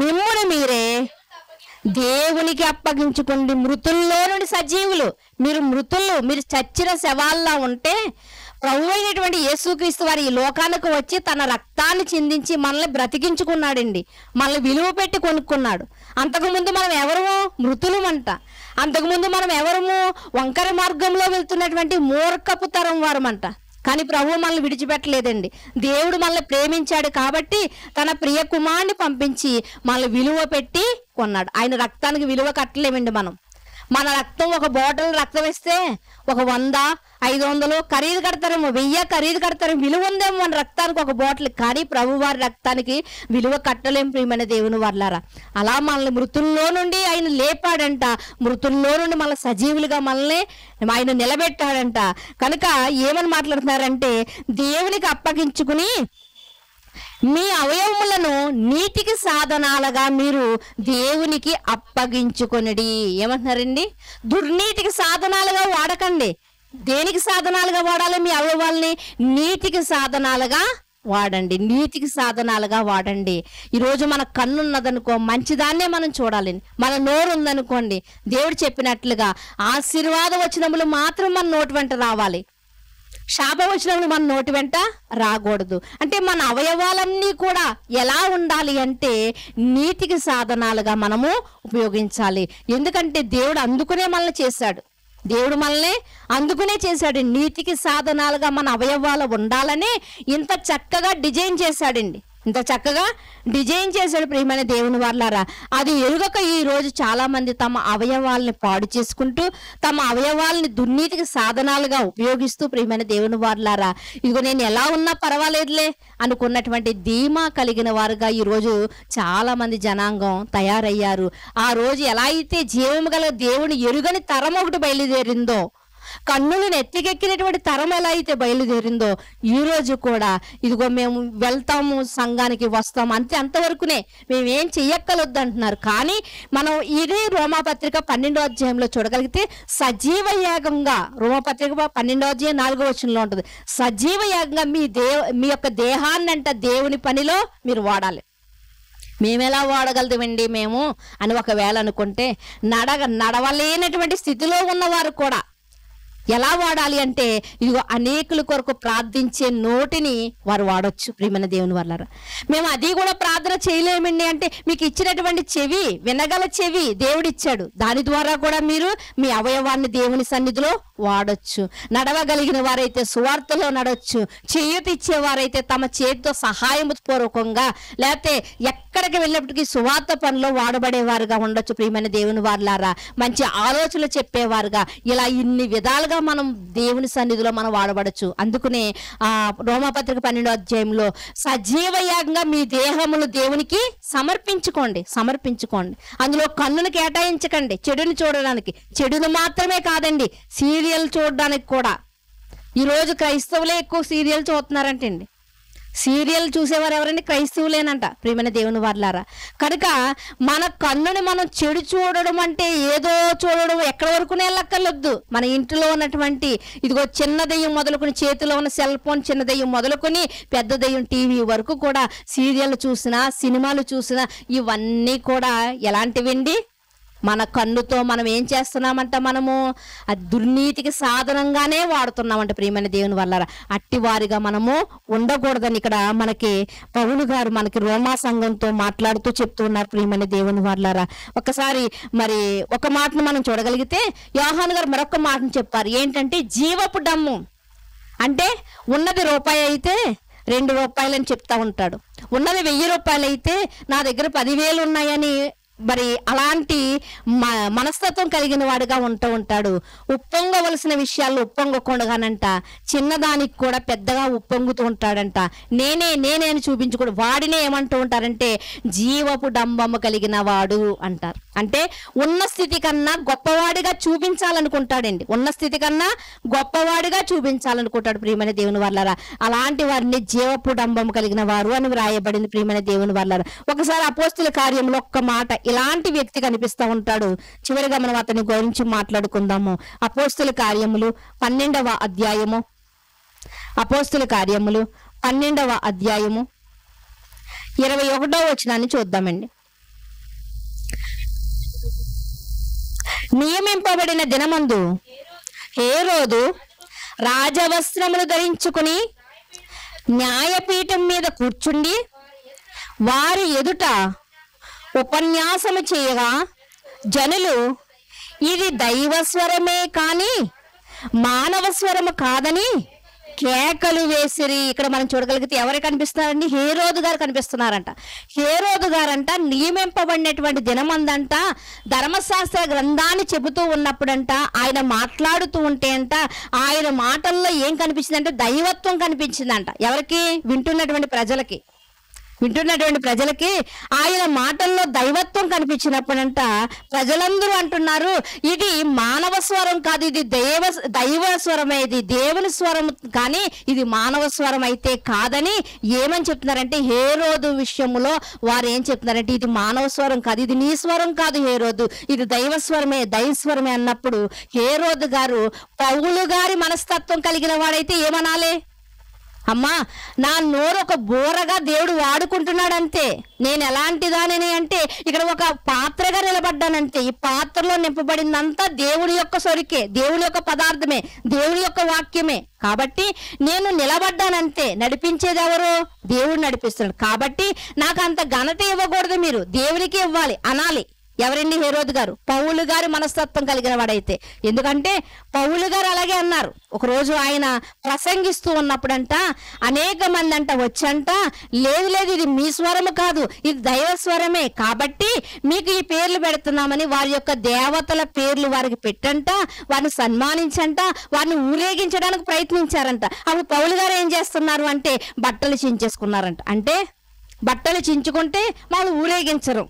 మిమ్మును మీరే దేవునికి అప్పగించుకోండి. మృతుల్లో నుండి సజీవులు, మీరు చచ్చిన శవాల్లా ఉంటే ప్రభు అయినటువంటి యేసుక్రీస్తు వారి ఈ లోకానికి వచ్చి తన రక్తాన్ని చిందించి మనల్ని బ్రతికించుకున్నాడండి, మనల్ని విలువ పెట్టి కొనుక్కున్నాడు. అంతకుముందు మనం ఎవరము? మృతులమంట. అంతకుముందు మనం ఎవరము? వంకర మార్గంలో వెళ్తున్నటువంటి మూర్ఖపు తరం వారమంట. కానీ ప్రభు మనల్ని విడిచిపెట్టలేదండి. దేవుడు మనల్ని ప్రేమించాడు కాబట్టి తన ప్రియ కుమారుని పంపించి మనల్ని విలువ పెట్టి కొన్నాడు. ఆయన రక్తానికి విలువ కట్టలేమండి మనం. మన రక్తం ఒక బాటిల్ రక్తం వేస్తే ఒక 100, 500 ఖరీదు కడతారేమో, 1000 ఖరీదు కడతారేమో, విలువ ఉందేమో మన రక్తానికి ఒక బాటిల్. కానీ ప్రభు వారి రక్తానికి విలువ కట్టలేం ప్రియమైన దేవుని వర్లారా. అలా మనల్ని మృతుల్లో నుండి ఆయన లేపాడంట, మృతుల్లో నుండి మళ్ళీ సజీవులుగా మనల్ని ఆయన నిలబెట్టాడంట. కనుక ఏమని మాట్లాడుతున్నారంటే దేవునికి అప్పగించుకుని మీ అవయవములను నీతికి సాధనాలుగా మీరు దేవునికి అప్పగించుకొనిడి. ఏమంటున్నారండి? దుర్నీతికి సాధనాలుగా వాడకండి. దేనికి సాధనాలుగా వాడాలి? మీ అవయవాల్ని నీతికి సాధనాలుగా వాడండి, నీతికి సాధనాలుగా వాడండి. ఈరోజు మన కన్ను ఉన్నదనుకో మంచిదాన్నే మనం చూడాలి. మన నోరు ఉందనుకోండి దేవుడు చెప్పినట్లుగా ఆశీర్వాద వచనములు మాత్రం మన నోటి వెంట రావాలి, శాపవచనములు మన నోటి వెంట రాకూడదు. అంటే మన అవయవాలన్నీ కూడా ఎలా ఉండాలి అంటే నీతికి సాధనాలుగా మనము ఉపయోగించాలి. ఎందుకంటే దేవుడు అందుకునే మనల్ని చేశాడు, దేవుడు మనల్ని అందుకునే చేశాడు. నీతికి సాధనాలుగా మన అవయవాలు ఉండాలని ఇంత చక్కగా డిజైన్ చేశాడండి, ఇంత చక్కగా డిజైన్ చేశాడు ప్రియమైన దేవుని వర్లారా. అది ఎరుగక ఈ రోజు చాలా మంది తమ అవయవాల్ని పాడు చేసుకుంటూ తమ అవయవాల్ని దుర్నీతికి సాధనాలుగా ఉపయోగిస్తూ ప్రియమైన దేవుని వర్లారా ఇదిగో నేను ఎలా ఉన్నా పర్వాలేదులే అనుకున్నటువంటి ధీమా కలిగిన వారుగా ఈరోజు చాలా మంది జనాంగం తయారయ్యారు. ఆ రోజు ఎలా అయితే జీవము గల దేవుని ఎరుగని తరం ఒకటి బయలుదేరిందో, కన్నులు నెత్తికెక్కినటువంటి తరం ఎలా అయితే బయలుదేరిందో ఈ రోజు కూడా ఇదిగో మేము వెళ్తాము, సంఘానికి వస్తాము అంతే, అంతవరకునే మేమేం చెయ్యక్కలొద్దు అంటున్నారు. కానీ మనం ఇదే రోమాపత్రిక 12వ అధ్యాయంలో చూడగలిగితే సజీవ యాగంగా, రోమాపత్రిక 12వ అధ్యాయం 4వ వచనంలో ఉంటుంది, సజీవ యాగంగా మీ యొక్క దేహాన్ని అంట దేవుని పనిలో మీరు వాడాలి. మేమెలా వాడగలదండి మేము అని ఒకవేళ అనుకుంటే నడవలేనటువంటి స్థితిలో ఉన్నవారు కూడా ఎలా వాడాలి అంటే ఇదిగో అనేకుల కొరకు ప్రార్థించే నోటిని వారు వాడొచ్చు. ప్రియమైన దేవుని వల్లారా, మేము అది కూడా ప్రార్థన చేయలేమండి అంటే మీకు ఇచ్చినటువంటి చెవి, వినగల చెవి దేవుడిచ్చాడు. దాని ద్వారా కూడా మీరు మీ అవయవాన్ని దేవుని సన్నిధిలో వాడొచ్చు. నడవగలిగిన వారైతే సువార్తలో నడవచ్చు. చేయూత ఇచ్చేవారైతే తమ చేతితో సహాయం పూర్వకంగా లేకపోతే ఎక్కడికి వెళ్ళినప్పటికీ సువార్త పనిలో వాడబడేవారుగా ఉండొచ్చు. ప్రియమైన దేవుని వారులారా, మంచి ఆలోచనలు చెప్పేవారుగా ఇలా ఇన్ని విధాలుగా మనం దేవుని సన్నిధిలో మనం వాడబడచ్చు. అందుకనే రోమాపత్రిక 12వ అధ్యాయంలో సజీవ యాగంగా మీ దేహములు దేవునికి సమర్పించుకోండి. అందులో కన్నును కేటాయించకండి చెడుని చూడడానికి. చెడును మాత్రమే కాదండి, సీరియల్ చూడడానికి కూడా. ఈరోజు క్రైస్తవులే ఎక్కువ సీరియల్ చూస్తున్నారంటండి. సీరియల్ చూసేవారు ఎవరండి? క్రైస్తవులేనంట. ప్రియమైన దేవుని వారులారా, కనుక మన కన్నుని మనం చెడు చూడడం అంటే ఏదో చూడడం ఎక్కడి వరకునే వెళ్ళక్కర్లొద్దు. మన ఇంట్లో ఉన్నటువంటి ఇదిగో చిన్న దెయ్యం మొదలుకొని, చేతిలో ఉన్న సెల్ ఫోన్ చిన్న దెయ్యం మొదలుకొని పెద్ద దెయ్యం టీవీ వరకు కూడా సీరియల్ చూసినా, సినిమాలు చూసినా ఇవన్నీ కూడా ఎలాంటివండి? మన కన్నుతో మనం ఏం చేస్తున్నామంట? మనము ఆ దుర్నీతికి సాధనంగానే వాడుతున్నామంట. ప్రియమైన దేవుని వల్ల అట్టి వారిగా మనము ఉండకూడదని ఇక్కడ మనకి పౌలు గారు మనకి రోమా సంఘంతో మాట్లాడుతూ చెప్తున్నారు. ప్రియమైన దేవుని వాళ్ళారా, ఒకసారి మరి ఒక మాటను మనం చూడగలిగితే యోహాను గారు మరొక మాటను చెప్పారు. ఏంటంటే జీవపు డమ్ము అంటే ఉన్నది రూపాయి అయితే 2 రూపాయలని చెప్తా ఉంటాడు. ఉన్నది 1000 రూపాయలు అయితే నా దగ్గర 10,000 ఉన్నాయని మరి అలాంటి మనస్తత్వం కలిగిన వాడుగా ఉంటాడు. ఉప్పొంగవలసిన విషయాల్లో ఉప్పొంగకుండగానంట చిన్నదానికి కూడా పెద్దగా ఉప్పొంగుతూ ఉంటాడంట. నేనే అని చూపించుకోడు. వాడినే ఏమంటూ ఉంటారంటే జీవపు డంబము కలిగిన వాడు అంటారు. అంటే ఉన్న స్థితి కన్నా గొప్పవాడిగా చూపించాలనుకుంటాడండి. ఉన్న స్థితి కన్నా గొప్పవాడిగా చూపించాలనుకుంటాడు. ప్రియమైన దేవుని వాళ్ళారా, అలాంటి వారిని జీవపు డంబము కలిగిన వారు అని వ్రాయబడింది. ప్రియమైన దేవుని వాళ్ళారా, ఒకసారి అపోస్తుల కార్యంలో ఒక్క మాట ఇలాంటి వ్యక్తి కనిపిస్తూ ఉంటాడు. చివరిగా మనం అతని గురించి మాట్లాడుకుందాము. అపోస్తుల కార్యములు 12వ అధ్యాయము, అపోస్తుల కార్యములు 12వ అధ్యాయము 21వ వచనాన్ని చూద్దామండి. నియమింపబడిన దినమందు హేరోదు రాజవస్త్రములు ధరించుకుని న్యాయపీఠం మీద కూర్చుండి వారి ఎదుట ఉపన్యాసము చేయగా జనులు ఇది దైవస్వరమే కాని మానవ స్వరము కాదని కేకలు వేసిరి. ఇక్కడ మనం చూడగలిగితే ఎవరు కనిపిస్తున్నారండి? హేరోదు గారు కనిపిస్తున్నారంట. హేరోదు గారంట నియమింపబడినటువంటి దినమందంట ధర్మశాస్త్ర గ్రంథాన్ని చెబుతూ ఉన్నప్పుడంట ఆయన మాట్లాడుతూ ఉంటే అంట ఆయన మాటల్లో ఏం కనిపించిందంటే దైవత్వం కనిపించిందంట. ఎవరికి? వింటున్నటువంటి ప్రజలకి ఆయన మాటల్లో దైవత్వం కనిపించినప్పుడంట ప్రజలందరూ అంటున్నారు ఇది మానవ స్వరం కాదు, ఇది దైవ స్వరమే, ఇది దేవుని స్వరం కానీ ఇది మానవ స్వరం అయితే కాదని ఏమని చెప్తున్నారంటే హేరోదు విషయంలో వారు ఏం చెప్తున్నారంటే ఇది మానవ స్వరం కాదు, ఇది నీ స్వరం కాదు హేరోదు, ఇది దైవస్వరమే అన్నప్పుడు హేరోదు గారు పౌలు గారి మనస్తత్వం కలిగిన వాడైతే ఏమనాలి? అమ్మా నా నోరు ఒక బోరగా దేవుడు వాడుకుంటున్నాడంతే. నేను ఎలాంటిదానని అంటే ఇక్కడ ఒక పాత్రగా నిలబడ్డానంతే. ఈ పాత్రలో నింపబడిందంతా దేవుని యొక్క సొరికే, దేవుని యొక్క పదార్థమే, దేవుని యొక్క వాక్యమే. కాబట్టి నేను నిలబడ్డానంతే. నడిపించేది ఎవరు? దేవుడు నడిపిస్తున్నాడు. కాబట్టి నాకు అంత ఘనత ఇవ్వకూడదు, మీరు దేవునికి ఇవ్వాలి అనాలి. ఎవరండి? హేరోదు గారు. పౌలు గారి మనస్తత్వం కలిగిన వాడైతే. ఎందుకంటే పౌలు గారు అలాగే అన్నారు. ఒకరోజు ఆయన ప్రసంగిస్తూ ఉన్నప్పుడంట అనేక మంది అంట వచ్చంట లేదు ఇది మీ స్వరము కాదు, ఇది దైవ స్వరమే, కాబట్టి మీకు ఈ పేర్లు పెడుతున్నామని వారి యొక్క దేవతల పేర్లు వారికి పెట్టంట, వారిని సన్మానించంట, వారిని ఊరేగించడానికి ప్రయత్నించారంట. అప్పుడు పౌలు గారు ఏం చేస్తున్నారు అంటే బట్టలు చించేసుకున్నారంట. అంటే బట్టలు చించుకుంటే వాళ్ళు ఊరేగించరు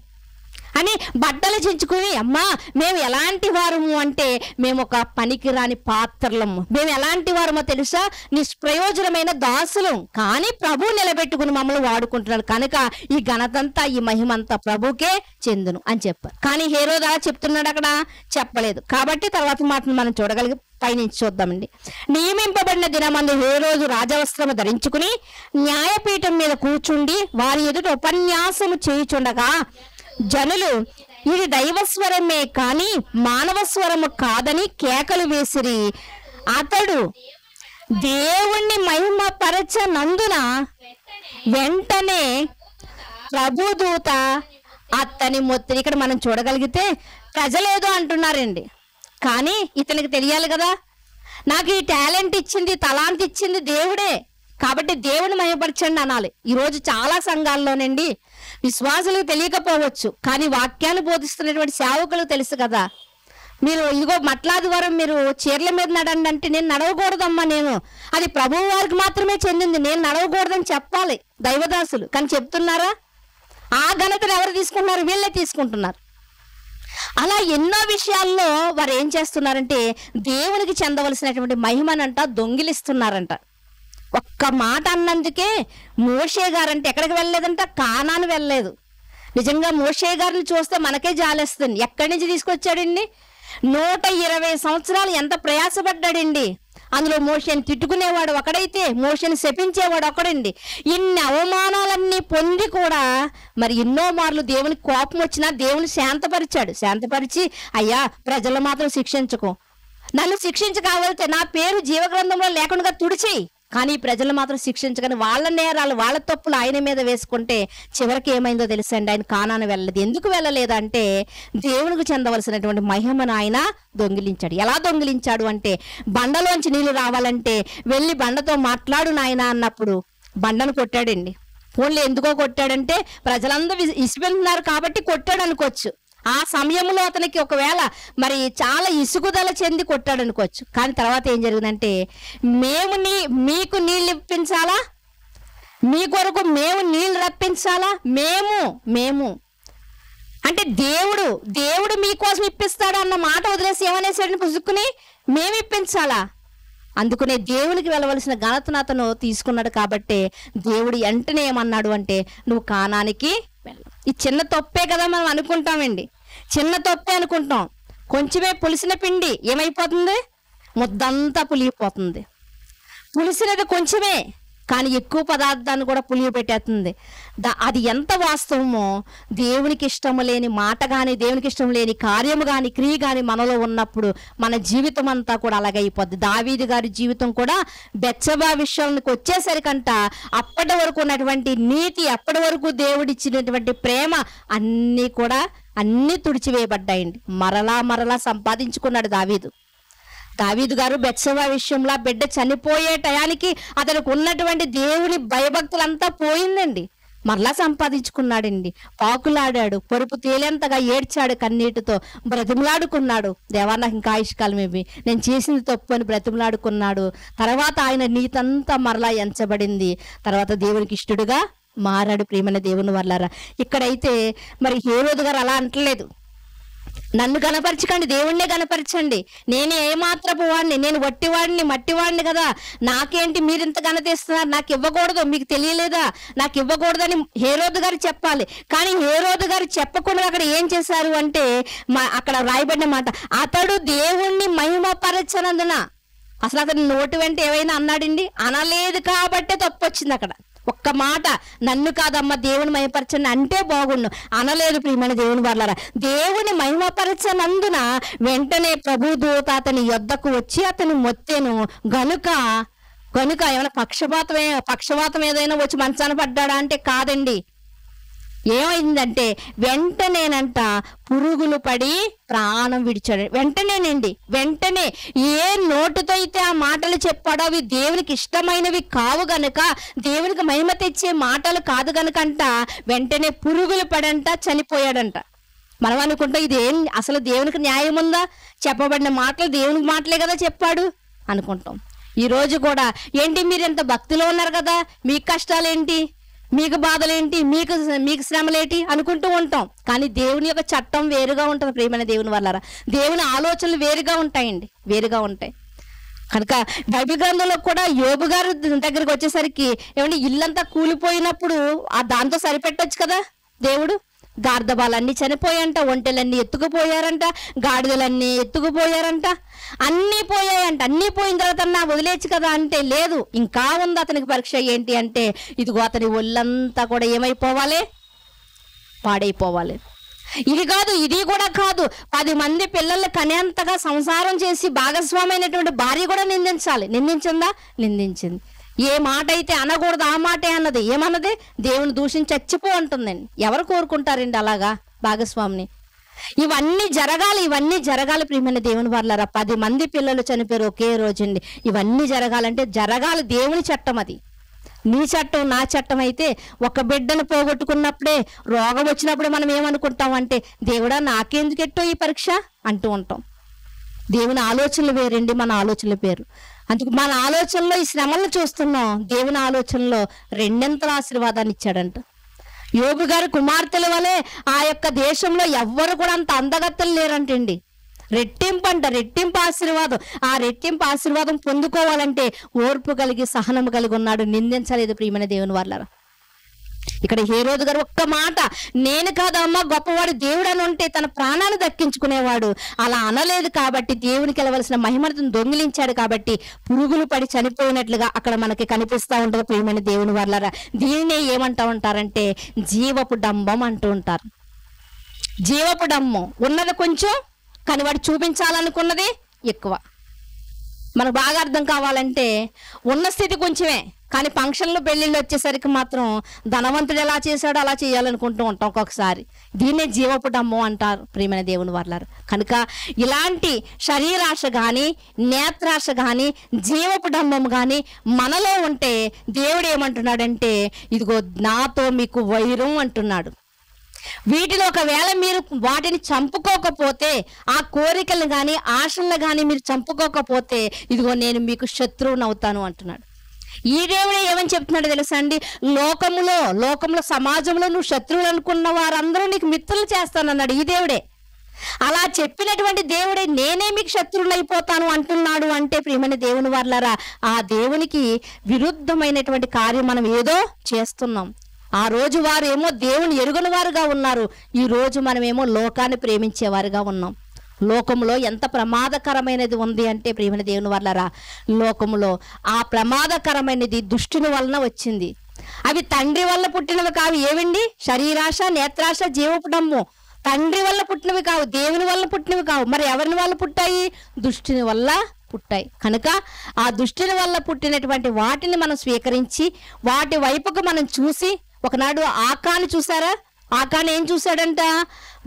అని బట్టలు చించుకుని, అమ్మా మేము ఎలాంటి వారము అంటే మేము ఒక పనికిరాని పాత్రలము, మేము ఎలాంటి వారమో తెలుసా, నిష్ప్రయోజనమైన దాసులు, కానీ ప్రభు నిలబెట్టుకుని మమ్మల్ని వాడుకుంటున్నాడు కనుక ఈ ఘనతంతా ఈ మహిమంతా ప్రభుకే చెందును అని చెప్పారు. కానీ హేరోదు అలా చెప్తున్నాడు అక్కడ? చెప్పలేదు. కాబట్టి తర్వాత మాటను మనం చూడగలిగి పైనుంచి చూద్దామండి. నియమింపబడిన దినమందు హేరోదు రాజవస్త్రము ధరించుకుని న్యాయపీఠం మీద కూర్చుండి వారి ఎదుట ఉపన్యాసము చేయుచుండగా జనులు ఇది దైవస్వరమే కాని మానవ స్వరము కాదని కేకలు వేసిరి. అతడు దేవుణ్ణి మహిమపరచనందున వెంటనే ప్రభుదూత అతని మొత్తం. ఇక్కడ మనం చూడగలిగితే ప్రజలేదో అంటున్నారండి, కానీ ఇతనికి తెలియాలి కదా, నాకు ఈ టాలెంట్ ఇచ్చింది, తలాంత్ ఇచ్చింది దేవుడే, కాబట్టి దేవుని మహిమపరచండి అనాలి. ఈరోజు చాలా సంఘాల్లోనండి విశ్వాసులకు తెలియకపోవచ్చు, కానీ వాక్యాన్ని బోధిస్తున్నటువంటి సేవకులకు తెలుసు కదా. మీరు ఇదిగో మట్లాదివారం మీరు చీరల మీద నడండి అంటే నేను నడవకూడదమ్మా, నేను అది ప్రభువు వారికి మాత్రమే చెందింది, నేను నడవకూడదని చెప్పాలి దైవదాసులు. కానీ చెప్తున్నారా? ఆ ఘనతను ఎవరు తీసుకుంటున్నారు? వీళ్ళే తీసుకుంటున్నారు. అలా ఎన్నో విషయాల్లో వారు ఏం చేస్తున్నారంటే దేవునికి చెందవలసినటువంటి మహిమనంట దొంగిలిస్తున్నారంట. ఒక్క మాట అన్నందుకే మోషే గారంటే ఎక్కడికి వెళ్ళలేదంట? కానాను వెళ్ళలేదు. నిజంగా మోషే గారిని చూస్తే మనకే జాలేస్తుంది. ఎక్కడి నుంచి తీసుకొచ్చాడండి? 120 సంవత్సరాలు ఎంత ప్రయాసపడ్డాడండి. అందులో మోషేని తిట్టుకునేవాడు ఒకడైతే మోషేని శపించేవాడు ఒకడండి. ఇన్ని అవమానాలన్నీ పొంది కూడా మరి ఎన్నో మార్లు దేవునికి కోపం వచ్చినా దేవుని శాంతపరిచి అయ్యా ప్రజలు మాత్రం శిక్షించకు, నన్ను శిక్షించకావలితే నా పేరు జీవగ్రంథంలో లేకుండా తుడిచేయి, కానీ ప్రజలు మాత్రం శిక్షించకని వాళ్ళ నేరాలు వాళ్ళ తప్పులు ఆయన మీద వేసుకుంటే చివరికి ఏమైందో తెలుసండి, ఆయన కానాను వెళ్ళలేదు. ఎందుకు వెళ్ళలేదంటే దేవునికి చెందవలసినటువంటి మహిమను ఆయన దొంగిలించాడు. ఎలా దొంగిలించాడు అంటే బండలోంచి నీళ్లు రావాలంటే వెళ్ళి బండతో మాట్లాడు నాయన అన్నప్పుడు బండను కొట్టాడండి. ఫోన్లో ఎందుకో కొట్టాడంటే ప్రజలందరూ ఇసుపెళ్తున్నారు కాబట్టి కొట్టాడు అనుకోవచ్చు. ఆ సమయంలో అతనికి ఒకవేళ మరి చాలా ఇసుగుదల చెంది కొట్టాడు అనుకోవచ్చు. కానీ తర్వాత ఏం జరిగిందంటే మీకు నీళ్ళు ఇప్పించాలా, మీ కొరకు మేము నీళ్ళు రప్పించాలా, మేము అంటే దేవుడు మీకోసం ఇప్పిస్తాడు అన్న మాట వదిలేసి ఏమనేసాడని పుసుక్కుని మేము ఇప్పించాలా. అందుకనే దేవునికి వెళ్ళవలసిన ఘనతను అతను తీసుకున్నాడు. కాబట్టి దేవుడు వెంటనే ఏమన్నాడు అంటే నువ్వు కానానికి వెళ్ళు. ఈ చిన్న తప్పే కదా మనం అనుకుంటామండి, చిన్న తప్పే అనుకుంటాం. కొంచెమే పులిసిన పిండి ఏమైపోతుంది? ముద్దంతా పులిగిపోతుంది. పులిసినది కొంచెమే, కానీ ఎక్కువ పదార్థాన్ని కూడా పులిగి పెట్టేస్తుంది. అది ఎంత వాస్తవమో దేవునికి ఇష్టము లేని మాట కానీ దేవునికి ఇష్టం లేని కార్యము కానీ క్రియ కానీ మనలో ఉన్నప్పుడు మన జీవితం అంతా కూడా అలాగే అయిపోద్ది. దావీదు గారి జీవితం కూడా బెత్షెబా విషయానికి వచ్చేసరికంట అప్పటి వరకు ఉన్నటువంటి నీతి, అప్పటి వరకు దేవుడిచ్చినటువంటి ప్రేమ అన్నీ తుడిచివేయబడ్డాయండి. మరలా సంపాదించుకున్నాడు దావీదు గారు బెత్షెబా విషయంలో బిడ్డ చనిపోయే టయానికి అతనికి ఉన్నటువంటి దేవుని భయభక్తులంతా పోయిందండి. మరలా సంపాదించుకున్నాడండి. పాకులాడాడు, పొరుపు తేలేంతగా ఏడ్చాడు, కన్నీటితో బ్రతిమలాడుకున్నాడు. దేవా నాకు ఇంకా ఆయుష్కాలం ఇవి, నేను చేసింది తప్పు అని బ్రతిమలాడుకున్నాడు. తర్వాత ఆయన నీతంతా మరలా ఎంచబడింది. తర్వాత దేవునికి ఇష్టడుగా మారాడు. ప్రియమైన దేవుని వల్లారా, ఇక్కడైతే మరి హేరోదు గారు అలా అంటలేదు, నన్ను గణపరచకండి, దేవుణ్ణే గణపరచండి, నేనే ఏమాత్రపు వాడిని, నేను వట్టివాడిని మట్టివాడిని కదా, నాకేంటి మీరు ఇంత ఘనత ఇస్తున్నారు, నాకు ఇవ్వకూడదు, మీకు తెలియలేదా, నాకు ఇవ్వకూడదని హేరోదు గారు చెప్పాలి. కానీ హేరోదు గారు చెప్పకుండా అక్కడ ఏం చేశారు అంటే అక్కడ రాయబడిన మాట, అతడు దేవుణ్ణి మహిమపరచనందున. అసలు అతని నోటి వెంట ఏమైనా అన్నాడండి? అనలేదు కాబట్టే తప్పు వచ్చింది అక్కడ. ఒక్క మాట నన్ను కాదమ్మా దేవుని మహిమపరచండి అంటే బాగుండు, అనలేదు. ప్రియమైన దేవుని వాళ్ళారా, దేవుని మహిమపరచనందున వెంటనే ప్రభుదూత అతని యొద్దకు వచ్చి అతని మొత్తెను. గనుక ఏమైనా పక్షపాతం ఏదైనా వచ్చి మంచాన పడ్డాడా అంటే కాదండి. ఏమైందంటే వెంటనేనంట పురుగులు పడి ప్రాణం విడిచాడు. వెంటనే ఏ నోటుతో అయితే ఆ మాటలు చెప్పాడో అవి దేవునికి ఇష్టమైనవి కావు గనుక, దేవునికి మహిమ తెచ్చే మాటలు కాదు గనుకంట వెంటనే పురుగులు పడంట చనిపోయాడంట. మనం అనుకుంటాం ఇదేం అసలు దేవునికి న్యాయం ఉందా, చెప్పబడిన మాటలు దేవునికి మాటలే కదా చెప్పాడు అనుకుంటాం. ఈ రోజు కూడా ఏంటి మీరు ఎంత భక్తిలో ఉన్నారు కదా, మీ కష్టాలు ఏంటి, మీకు బాధలేంటి, మీకు శ్రమలేంటి అనుకుంటూ ఉంటాం. కానీ దేవుని యొక్క చట్టం వేరుగా ఉంటుంది ప్రియమైన దేవుని వల్లరా. దేవుని ఆలోచనలు వేరుగా ఉంటాయండి, వేరుగా ఉంటాయి. కనుక బైబిల్ గ్రంథంలో కూడా యోబు గారు దగ్గరికి వచ్చేసరికి ఏమంటే ఇల్లంతా కూలిపోయినప్పుడు దాంతో సరిపెట్టొచ్చు కదా దేవుడు. గార్ధబాలన్నీ చనిపోయాయంట, ఒంటెలన్నీ ఎత్తుకుపోయారంట, గాడిదలన్నీ ఎత్తుకుపోయారంట, అన్నీ పోయాయంట. అన్నీ పోయిన తర్వాత నా వదిలేచ్చు కదా అంటే లేదు, ఇంకా ఉంది అతనికి పరీక్ష. ఏంటి అంటే ఇదిగో అతని ఒళ్ళంతా కూడా ఏమైపోవాలి, పాడైపోవాలి. ఇది కాదు, ఇది కూడా కాదు, 10 మంది పిల్లల్ని కనేంతగా సంసారం చేసి భాగస్వామైనటువంటి భార్య కూడా నిందించాలి. నిందించిందా? నిందించింది. ఏ మాట అయితే అనకూడదు ఆ మాటే అన్నది. ఏమన్నది? దేవుని దూషించి చచ్చిపో అంటుందండి. ఎవరు కోరుకుంటారండి అలాగా భాగస్వామిని? ఇవన్నీ జరగాలి ప్రియమైన దేవుని వాళ్ళారా. 10 మంది పిల్లలు చనిపోయారు ఒకే రోజండి. ఇవన్నీ జరగాలంటే జరగాలి, దేవుని చట్టం అది. నీ చట్టం నా చట్టం అయితే ఒక బిడ్డను పోగొట్టుకున్నప్పుడే, రోగం వచ్చినప్పుడు మనం ఏమనుకుంటామంటే దేవుడా నాకెందుకెట్టో ఈ పరీక్ష అంటూ ఉంటాం. దేవుని ఆలోచనలు వేరండి, మన ఆలోచనలు వేరు. అందుకు మన ఆలోచనలో ఈ శ్రమలను చూస్తున్నాం, దేవుని ఆలోచనలో 2 ఆశీర్వాదాన్ని ఇచ్చాడంట. యోబు గారు కుమార్తెల వలె ఆ యొక్క దేశంలో ఎవ్వరు కూడా అంత అందగత్తలు లేరంటండి. రెట్టింపు ఆశీర్వాదం. ఆ రెట్టింపు ఆశీర్వాదం పొందుకోవాలంటే ఓర్పు కలిగి సహనము కలిగి ఉన్నాడు, నిందించలేదు ప్రియమైన దేవుని వాళ్ళారా. ఇక్కడ హేరోదు గారు ఒక్క మాట, నేను కాదమ్మా గొప్పవాడు దేవుడు అని ఉంటే తన ప్రాణాన్ని దక్కించుకునేవాడు, అలా అనలేదు కాబట్టి దేవునికి వెళ్ళవలసిన మహిమను దొంగిలించాడు కాబట్టి పురుగులు పడి చనిపోయినట్లుగా అక్కడ మనకి కనిపిస్తూ ఉంటుంది ప్రియమైన దేవుని వాళ్ళారా. దీనినే ఏమంటూ ఉంటారంటే జీవపు డంబం అంటూ ఉంటారు. జీవపు డంబం. ఉన్నది కొంచెం కానీ వాడు చూపించాలనుకున్నది ఎక్కువ. మనకు బాగా అర్థం కావాలంటే ఉన్న స్థితి కొంచెమే, కానీ ఫంక్షన్లు పెళ్ళిళ్ళు వచ్చేసరికి మాత్రం ధనవంతుడు ఎలా చేశాడో అలా చేయాలనుకుంటూ ఉంటాం ఒక్కొక్కసారి. దీన్నే జీవపు డంబం అంటారు ప్రియమైన దేవుని వాళ్ళారు. కనుక ఇలాంటి శరీరాశ కానీ నేత్రాశ కానీ జీవపు డంబం కానీ మనలో ఉంటే దేవుడు ఏమంటున్నాడంటే ఇదిగో నాతో మీకు వైరం అంటున్నాడు. వీటిలో ఒకవేళ మీరు వాటిని చంపుకోకపోతే, ఆ కోరికలు కానీ ఆశలను కానీ మీరు చంపుకోకపోతే ఇదిగో నేను మీకు శత్రువుని అవుతాను అంటున్నాడు. ఈ దేవుడే ఏమని చెప్తున్నాడు తెలుసా అండి? లోకంలో సమాజంలో నువ్వు శత్రువులు అనుకున్న వారందరూ నీకు మిత్రులు చేస్తానన్నాడు ఈ దేవుడే. అలా చెప్పినటువంటి దేవుడే నేనే మీకు శత్రువులు అయిపోతాను అంటున్నాడు అంటే ప్రియమైన దేవుని వాళ్ళారా, ఆ దేవునికి విరుద్ధమైనటువంటి కార్యం మనం ఏదో చేస్తున్నాం. ఆ రోజు వారు ఏమో దేవుని ఎరుగని వారుగా ఉన్నారు, ఈ రోజు మనమేమో లోకాన్ని ప్రేమించేవారుగా ఉన్నాం. లోకంలో ఎంత ప్రమాదకరమైనది ఉంది అంటే ప్రియమైన దేవుని వాళ్ళారా, లోకంలో ఆ ప్రమాదకరమైనది దుష్టుని వలన వచ్చింది. అవి తండ్రి వల్ల పుట్టినవి కావు. ఏవండి? శరీరాశ, నేత్రాశ, జీవపు డంబం. తండ్రి వల్ల పుట్టినవి కావు, దేవుని వల్ల పుట్టినవి కావు. మరి ఎవరిని వల్ల పుట్టాయి? దుష్టుని వల్ల పుట్టాయి. కనుక ఆ దుష్టుని వల్ల పుట్టినటువంటి వాటిని మనం స్వీకరించి వాటి వైపుకు మనం చూసి, ఒకనాడు ఆకాను చూసారా? ఆకాను ఏం చూశాడంట?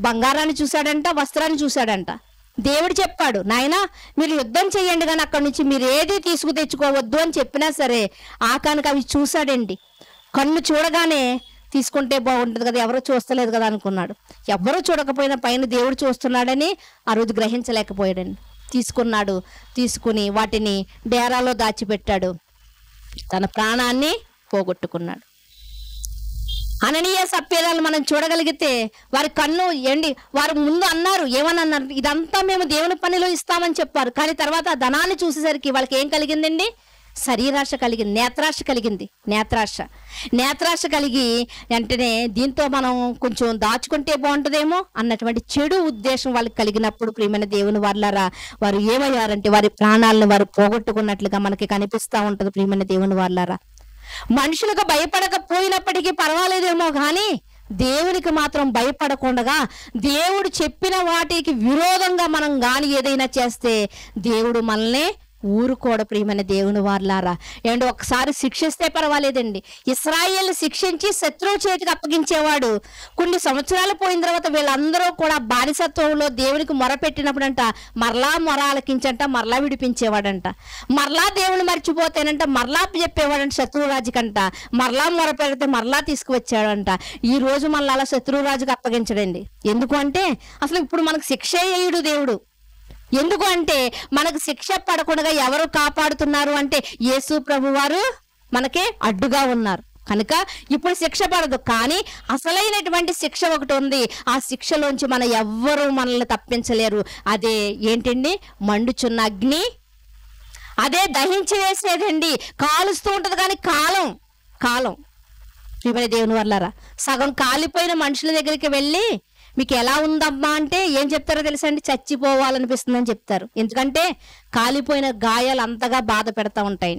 బంగారాన్ని చూశాడంట, వస్త్రాన్ని చూశాడంట. దేవుడు చెప్పాడు, నాయనా మీరు యుద్ధం చెయ్యండి కానీ అక్కడి నుంచి మీరు ఏది తీసుకు తెచ్చుకోవద్దు అని చెప్పినా సరే ఆకానికి అవి చూశాడండి. కన్ను చూడగానే తీసుకుంటే బాగుంటుంది కదా, ఎవరో చూస్తలేదు కదా అనుకున్నాడు. ఎవరో చూడకపోయినా పైన దేవుడు చూస్తున్నాడని ఆ రోజు గ్రహించలేకపోయాడండి. తీసుకున్నాడు, తీసుకుని వాటిని డేరాలో దాచిపెట్టాడు, తన ప్రాణాన్ని పోగొట్టుకున్నాడు. అననీయ సప్పేదాలు మనం చూడగలిగితే వారి కన్ను వారు ముందు అన్నారు, ఏమని అన్నారు? ఇదంతా మేము దేవుని పనిలో ఇస్తామని చెప్పారు. కానీ తర్వాత ఆ ధనాన్ని చూసేసరికి వాళ్ళకి ఏం కలిగిందండి? శరీరాశ కలిగింది, నేత్రాశ కలిగి వెంటనే దీంతో మనం కొంచెం దాచుకుంటే బాగుంటుందేమో అన్నటువంటి చెడు ఉద్దేశం వాళ్ళకి కలిగినప్పుడు ప్రియమైన దేవుని వాళ్ళారా, వారు ఏమయ్యారంటే వారి ప్రాణాలను వారు పోగొట్టుకున్నట్లుగా మనకి కనిపిస్తూ ఉంటుంది ప్రియమైన దేవుని వాళ్ళారా. మనుషులకు భయపడకపోయినప్పటికీ పర్వాలేదేమో కానీ దేవునికి మాత్రం భయపడకుండా దేవుడు చెప్పిన వాటికి విరోధంగా మనం గాని ఏదైనా చేస్తే దేవుడు మనల్ని ఊరుకోడ ప్రియమైన దేవుని వార్లారా. ఏమంటే ఒకసారి శిక్షిస్తే పర్వాలేదండి, ఇశ్రాయేలు శిక్షించి శత్రువు చేతికి అప్పగించేవాడు. కొన్ని సంవత్సరాలు పోయిన తర్వాత వీళ్ళందరూ కూడా బానిసత్వంలో దేవునికి మొరపెట్టినప్పుడంట మరలా మొర ఆలకించంట, మరలా విడిపించేవాడంట. మరలా దేవుని మర్చిపోతేనంట మరలా చెప్పేవాడంట శత్రురాజుకంట, మరలా మొర పెడితే మరలా తీసుకువచ్చాడంట. ఈ రోజు మళ్ళీ అలా శత్రురాజుకి అప్పగించడండి. ఎందుకు అంటే అసలు ఇప్పుడు మనకు శిక్ష వేయడు దేవుడు. ఎందుకు అంటే మనకు శిక్ష పడకుండా ఎవరు కాపాడుతున్నారు అంటే యేసు ప్రభు వారు మనకే అడ్డుగా ఉన్నారు. కనుక ఇప్పుడు శిక్ష పడదు, కానీ అసలైనటువంటి శిక్ష ఒకటి ఉంది. ఆ శిక్షలోంచి ఎవ్వరూ మనల్ని తప్పించలేరు. అదే ఏంటండి? మండుచున్న అగ్ని, అదే దహించి వేసేదండి. కాలుస్తూ ఉంటుంది కానీ కాలం ప్రియమైన దేవుని వర్లారా, సగం కాలిపోయిన మనుషుల దగ్గరికి వెళ్ళి మీకు ఎలా ఉందమ్మా అంటే ఏం చెప్తారో తెలుసా అండి? చచ్చిపోవాలనిపిస్తుందని చెప్తారు. ఎందుకంటే కాలిపోయిన గాయాలు అంతగా బాధ పెడతా ఉంటాయి.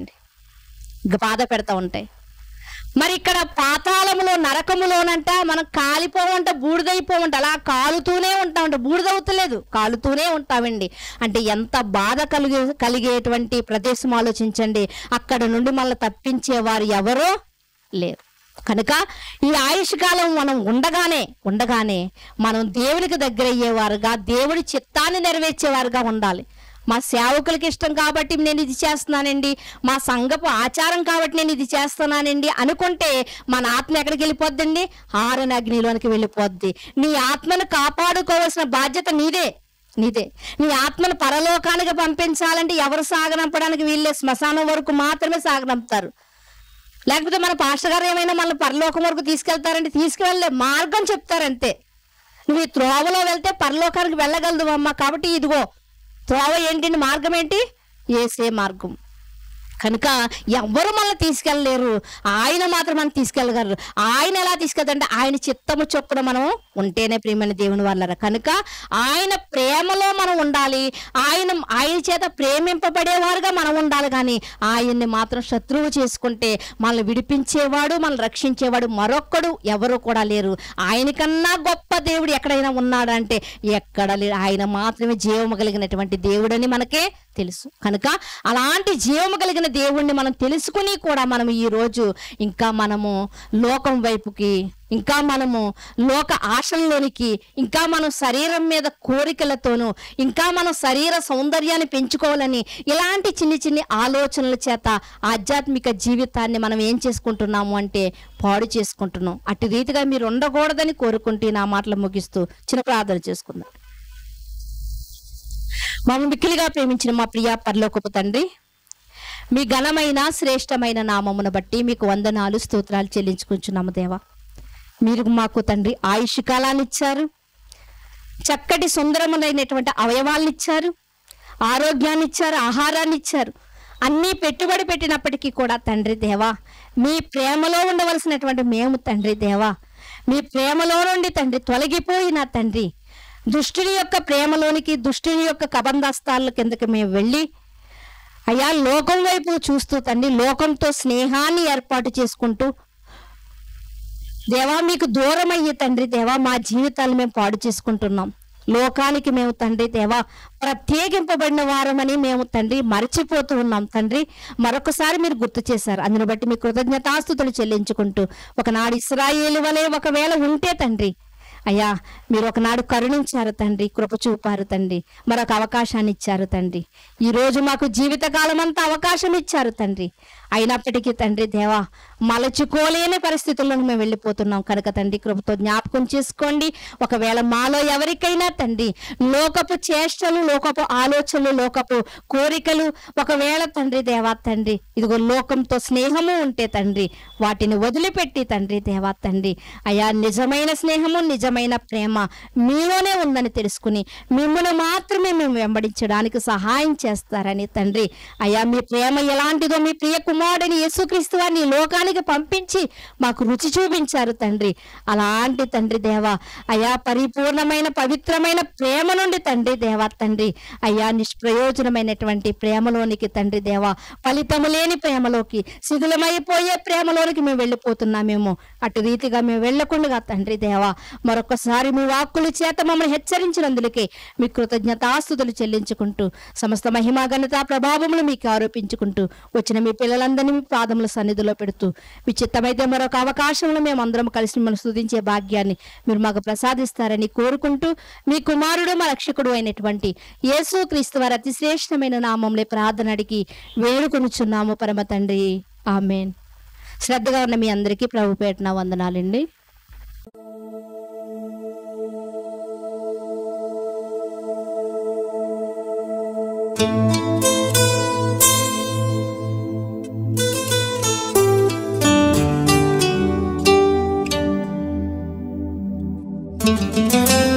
మరి ఇక్కడ పాతాళములో, నరకములోనంట మనం కాలిపోవంట, బూడిదైపోవంట, అలా కాలుతూనే ఉంటామంట. బూడిదవుతలేదు, కాలుతూనే ఉంటామండి. అంటే ఎంత బాధ కలిగేటువంటి ప్రదేశం ఆలోచించండి. అక్కడ నుండి మనల్ని తప్పించేవారు ఎవరో లేరు. కనుక ఈ ఆయుష్ కాలం మనం ఉండగానే మనం దేవునికి దగ్గర అయ్యేవారుగా, దేవుడి చిత్తాన్ని నెరవేర్చేవారుగా ఉండాలి. మా సేవకులకి ఇష్టం కాబట్టి నేను ఇది చేస్తున్నానండి, మా సంఘపు ఆచారం కాబట్టి నేను ఇది చేస్తున్నానండి అనుకుంటే మన ఆత్మ ఎక్కడికి వెళ్ళిపోద్దండి? ఆరని అగ్నిలోనికి వెళ్ళిపోద్ది. నీ ఆత్మను కాపాడుకోవాల్సిన బాధ్యత నీదే. నీ ఆత్మను పరలోకానికి పంపించాలంటే ఎవరు సాగనంపడానికి వీళ్ళే, శ్మశానం వరకు మాత్రమే సాగనంపుతారు. లేకపోతే మన పాస్టర్ గారు ఏమైనా మన పరలోకం వరకు తీసుకెళ్తారంటే తీసుకువెళ్ళే మార్గం చెప్తారంతే. నువ్వు ఈ త్రోవలో వెళ్తే పరలోకానికి వెళ్ళగలదు అమ్మ, కాబట్టి ఇదిగో త్రోవ ఏంటండి, మార్గం ఏంటి? యేసే మార్గం. కనుక ఎవ్వరు మనల్ని తీసుకెళ్ళలేరు, ఆయన మాత్రం మనం తీసుకెళ్ళగలరు. ఆయన ఎలా తీసుకెళ్తారంటే ఆయన చిత్తము చొప్పున మనం ఉంటేనే ప్రియమైన దేవుని వాళ్ళరా. కనుక ఆయన ప్రేమలో మనం ఉండాలి, ఆయన చేత ప్రేమింపబడేవారుగా మనం ఉండాలి. కానీ ఆయన్ని మాత్రం శత్రువు చేసుకుంటే మనల్ని విడిపించేవాడు, మనల్ని రక్షించేవాడు మరొక్కడు ఎవరు కూడా లేరు. ఆయనకన్నా గొప్ప దేవుడు ఎక్కడైనా ఉన్నాడంటే ఎక్కడ లేరు. ఆయన మాత్రమే జీవము కలిగినటువంటి దేవుడని మనకే తెలుసు. కనుక అలాంటి జీవము కలిగిన దేవుణ్ణి మనం తెలుసుకుని కూడా మనం ఈరోజు ఇంకా మనము లోకం వైపుకి, ఇంకా మనము లోక ఆశల్లోనికి, ఇంకా మనం శరీరం మీద కోరికలతోనూ, ఇంకా మనం శరీర సౌందర్యాన్ని పెంచుకోవాలని ఇలాంటి చిన్ని ఆలోచనల చేత ఆధ్యాత్మిక జీవితాన్ని మనం ఏం చేసుకుంటున్నాము అంటే పాడు చేసుకుంటున్నాం. అటు రీతిగా మీరు ఉండకూడదని కోరుకుంటూ నా మాటలు ముగిస్తూ చిన్న ప్రార్థన చేసుకుందాం. మమ్మల్ని మిక్కిలిగా ప్రేమించిన మా ప్రియ పరలోకపు తండ్రి, మీ ఘనమైన శ్రేష్టమైన నామమును బట్టి మీకు వందనాలు, స్తోత్రాలు చెల్లించుకుంటున్నాము దేవా. మీరు మాకు తండ్రి ఆయుష్ కాలాన్ని ఇచ్చారు, చక్కటి సుందరములైనటువంటి అవయవాలను ఇచ్చారు, ఆరోగ్యాన్ని ఇచ్చారు, ఆహారాన్ని ఇచ్చారు. అన్నీ పెట్టుబడి పెట్టినప్పటికీ కూడా తండ్రి దేవా, మీ ప్రేమలో ఉండవలసినటువంటి మేము తండ్రి దేవా, మీ ప్రేమలో నుండి తండ్రి తొలగిపోయిన తండ్రి దుష్టుని యొక్క ప్రేమలోనికి, దుష్టుని యొక్క కబంధస్తాల కిందకి మేము వెళ్ళి అయ్యా లోకం వైపు చూస్తూ తండ్రి లోకంతో స్నేహాన్ని ఏర్పాటు చేసుకుంటూ దేవా మీకు దూరం అయ్యి తండ్రి దేవా మా జీవితాలు మేము పాడు చేసుకుంటున్నాం. లోకానికి మేము తండ్రి దేవా ప్రత్యేకింపబడిన వారమని మేము తండ్రి మరచిపోతూ ఉన్నాం. తండ్రి మరొకసారి మీరు గుర్తు చేశారు, అందుని బట్టి మీ కృతజ్ఞతాస్తుతులు చెల్లించుకుంటూ ఒకనాడు ఇశ్రాయేలు వలె ఒకవేళ ఉంటే తండ్రి అయ్యా మీరు ఒకనాడు కరుణించారు తండ్రి, కృప చూపారు తండ్రి, మరొక అవకాశాన్ని ఇచ్చారు తండ్రి. ఈరోజు మాకు జీవితకాలం అంతా అవకాశం ఇచ్చారు తండ్రి. అయినప్పటికీ తండ్రి దేవా మలచుకోలేని పరిస్థితుల్లో మేము వెళ్ళిపోతున్నాం. కనుక తండ్రి కృపతో జ్ఞాపకం చేసుకోండి. ఒకవేళ మాలో ఎవరికైనా తండ్రి లోకపు చేష్టలు, లోకపు ఆలోచనలు, లోకపు కోరికలు ఒకవేళ తండ్రి దేవా తండ్రి ఇదిగో లోకంతో స్నేహము ఉంటే తండ్రి వాటిని వదిలిపెట్టి తండ్రి దేవా తండ్రి అయ్యా నిజమైన స్నేహము, నిజమైన ప్రేమ మీలోనే ఉందని తెలుసుకుని మిమ్మల్ని మాత్రమే మేము వెంబడించడానికి సహాయం చేస్తారని తండ్రి అయ్యా మీ ప్రేమ ఎలాంటిదో మీ ప్రియ కుమారుడిని యేసుక్రీస్తు వారిని లోకానికి పంపించి మాకు రుచి చూపించారు తండ్రి. అలాంటి తండ్రి దేవా అయ్యా పరిపూర్ణమైన పవిత్రమైన ప్రేమ నుండి తండ్రి దేవా తండ్రి అయ్యా నిష్ప్రయోజనమైనటువంటి ప్రేమలోనికి తండ్రి దేవా ఫలితము లేని ప్రేమలోకి, శిథిలమైపోయే ప్రేమలోనికి మేము వెళ్ళిపోతున్నామేమో. అటు రీతిగా మేము వెళ్ళకుండా తండ్రి దేవా మరొకసారి మీ వాక్కుల చేత మమ్మల్ని హెచ్చరించినందుకే మీ కృతజ్ఞతాస్తుతులు చెల్లించుకుంటూ సమస్త మహిమా ఘనత ప్రభావములు మీకు ఆరోపించుకుంటూ వచ్చిన మీ పిల్లలందరినీ మీ పాదముల సన్నిధిలో పెడుతూ మీ చిత్తమైతే మరొక అవకాశంలో మేము అందరం కలిసి మిమ్మల్ని స్తుతించే భాగ్యాన్ని మీరు మాకు ప్రసాదిస్తారని కోరుకుంటూ మీ కుమారుడు మా రక్షకుడు అయినటువంటి యేసుక్రీస్తు వారి అతి శ్రేష్టమైన నామంలో ప్రార్థన అడిగి వేడుకొనుచున్నాము పరమ తండ్రి, ఆమేన్. శ్రద్ధగా ఉన్న మీ అందరికీ ప్రభు పేరున వందనాలండి. ఆ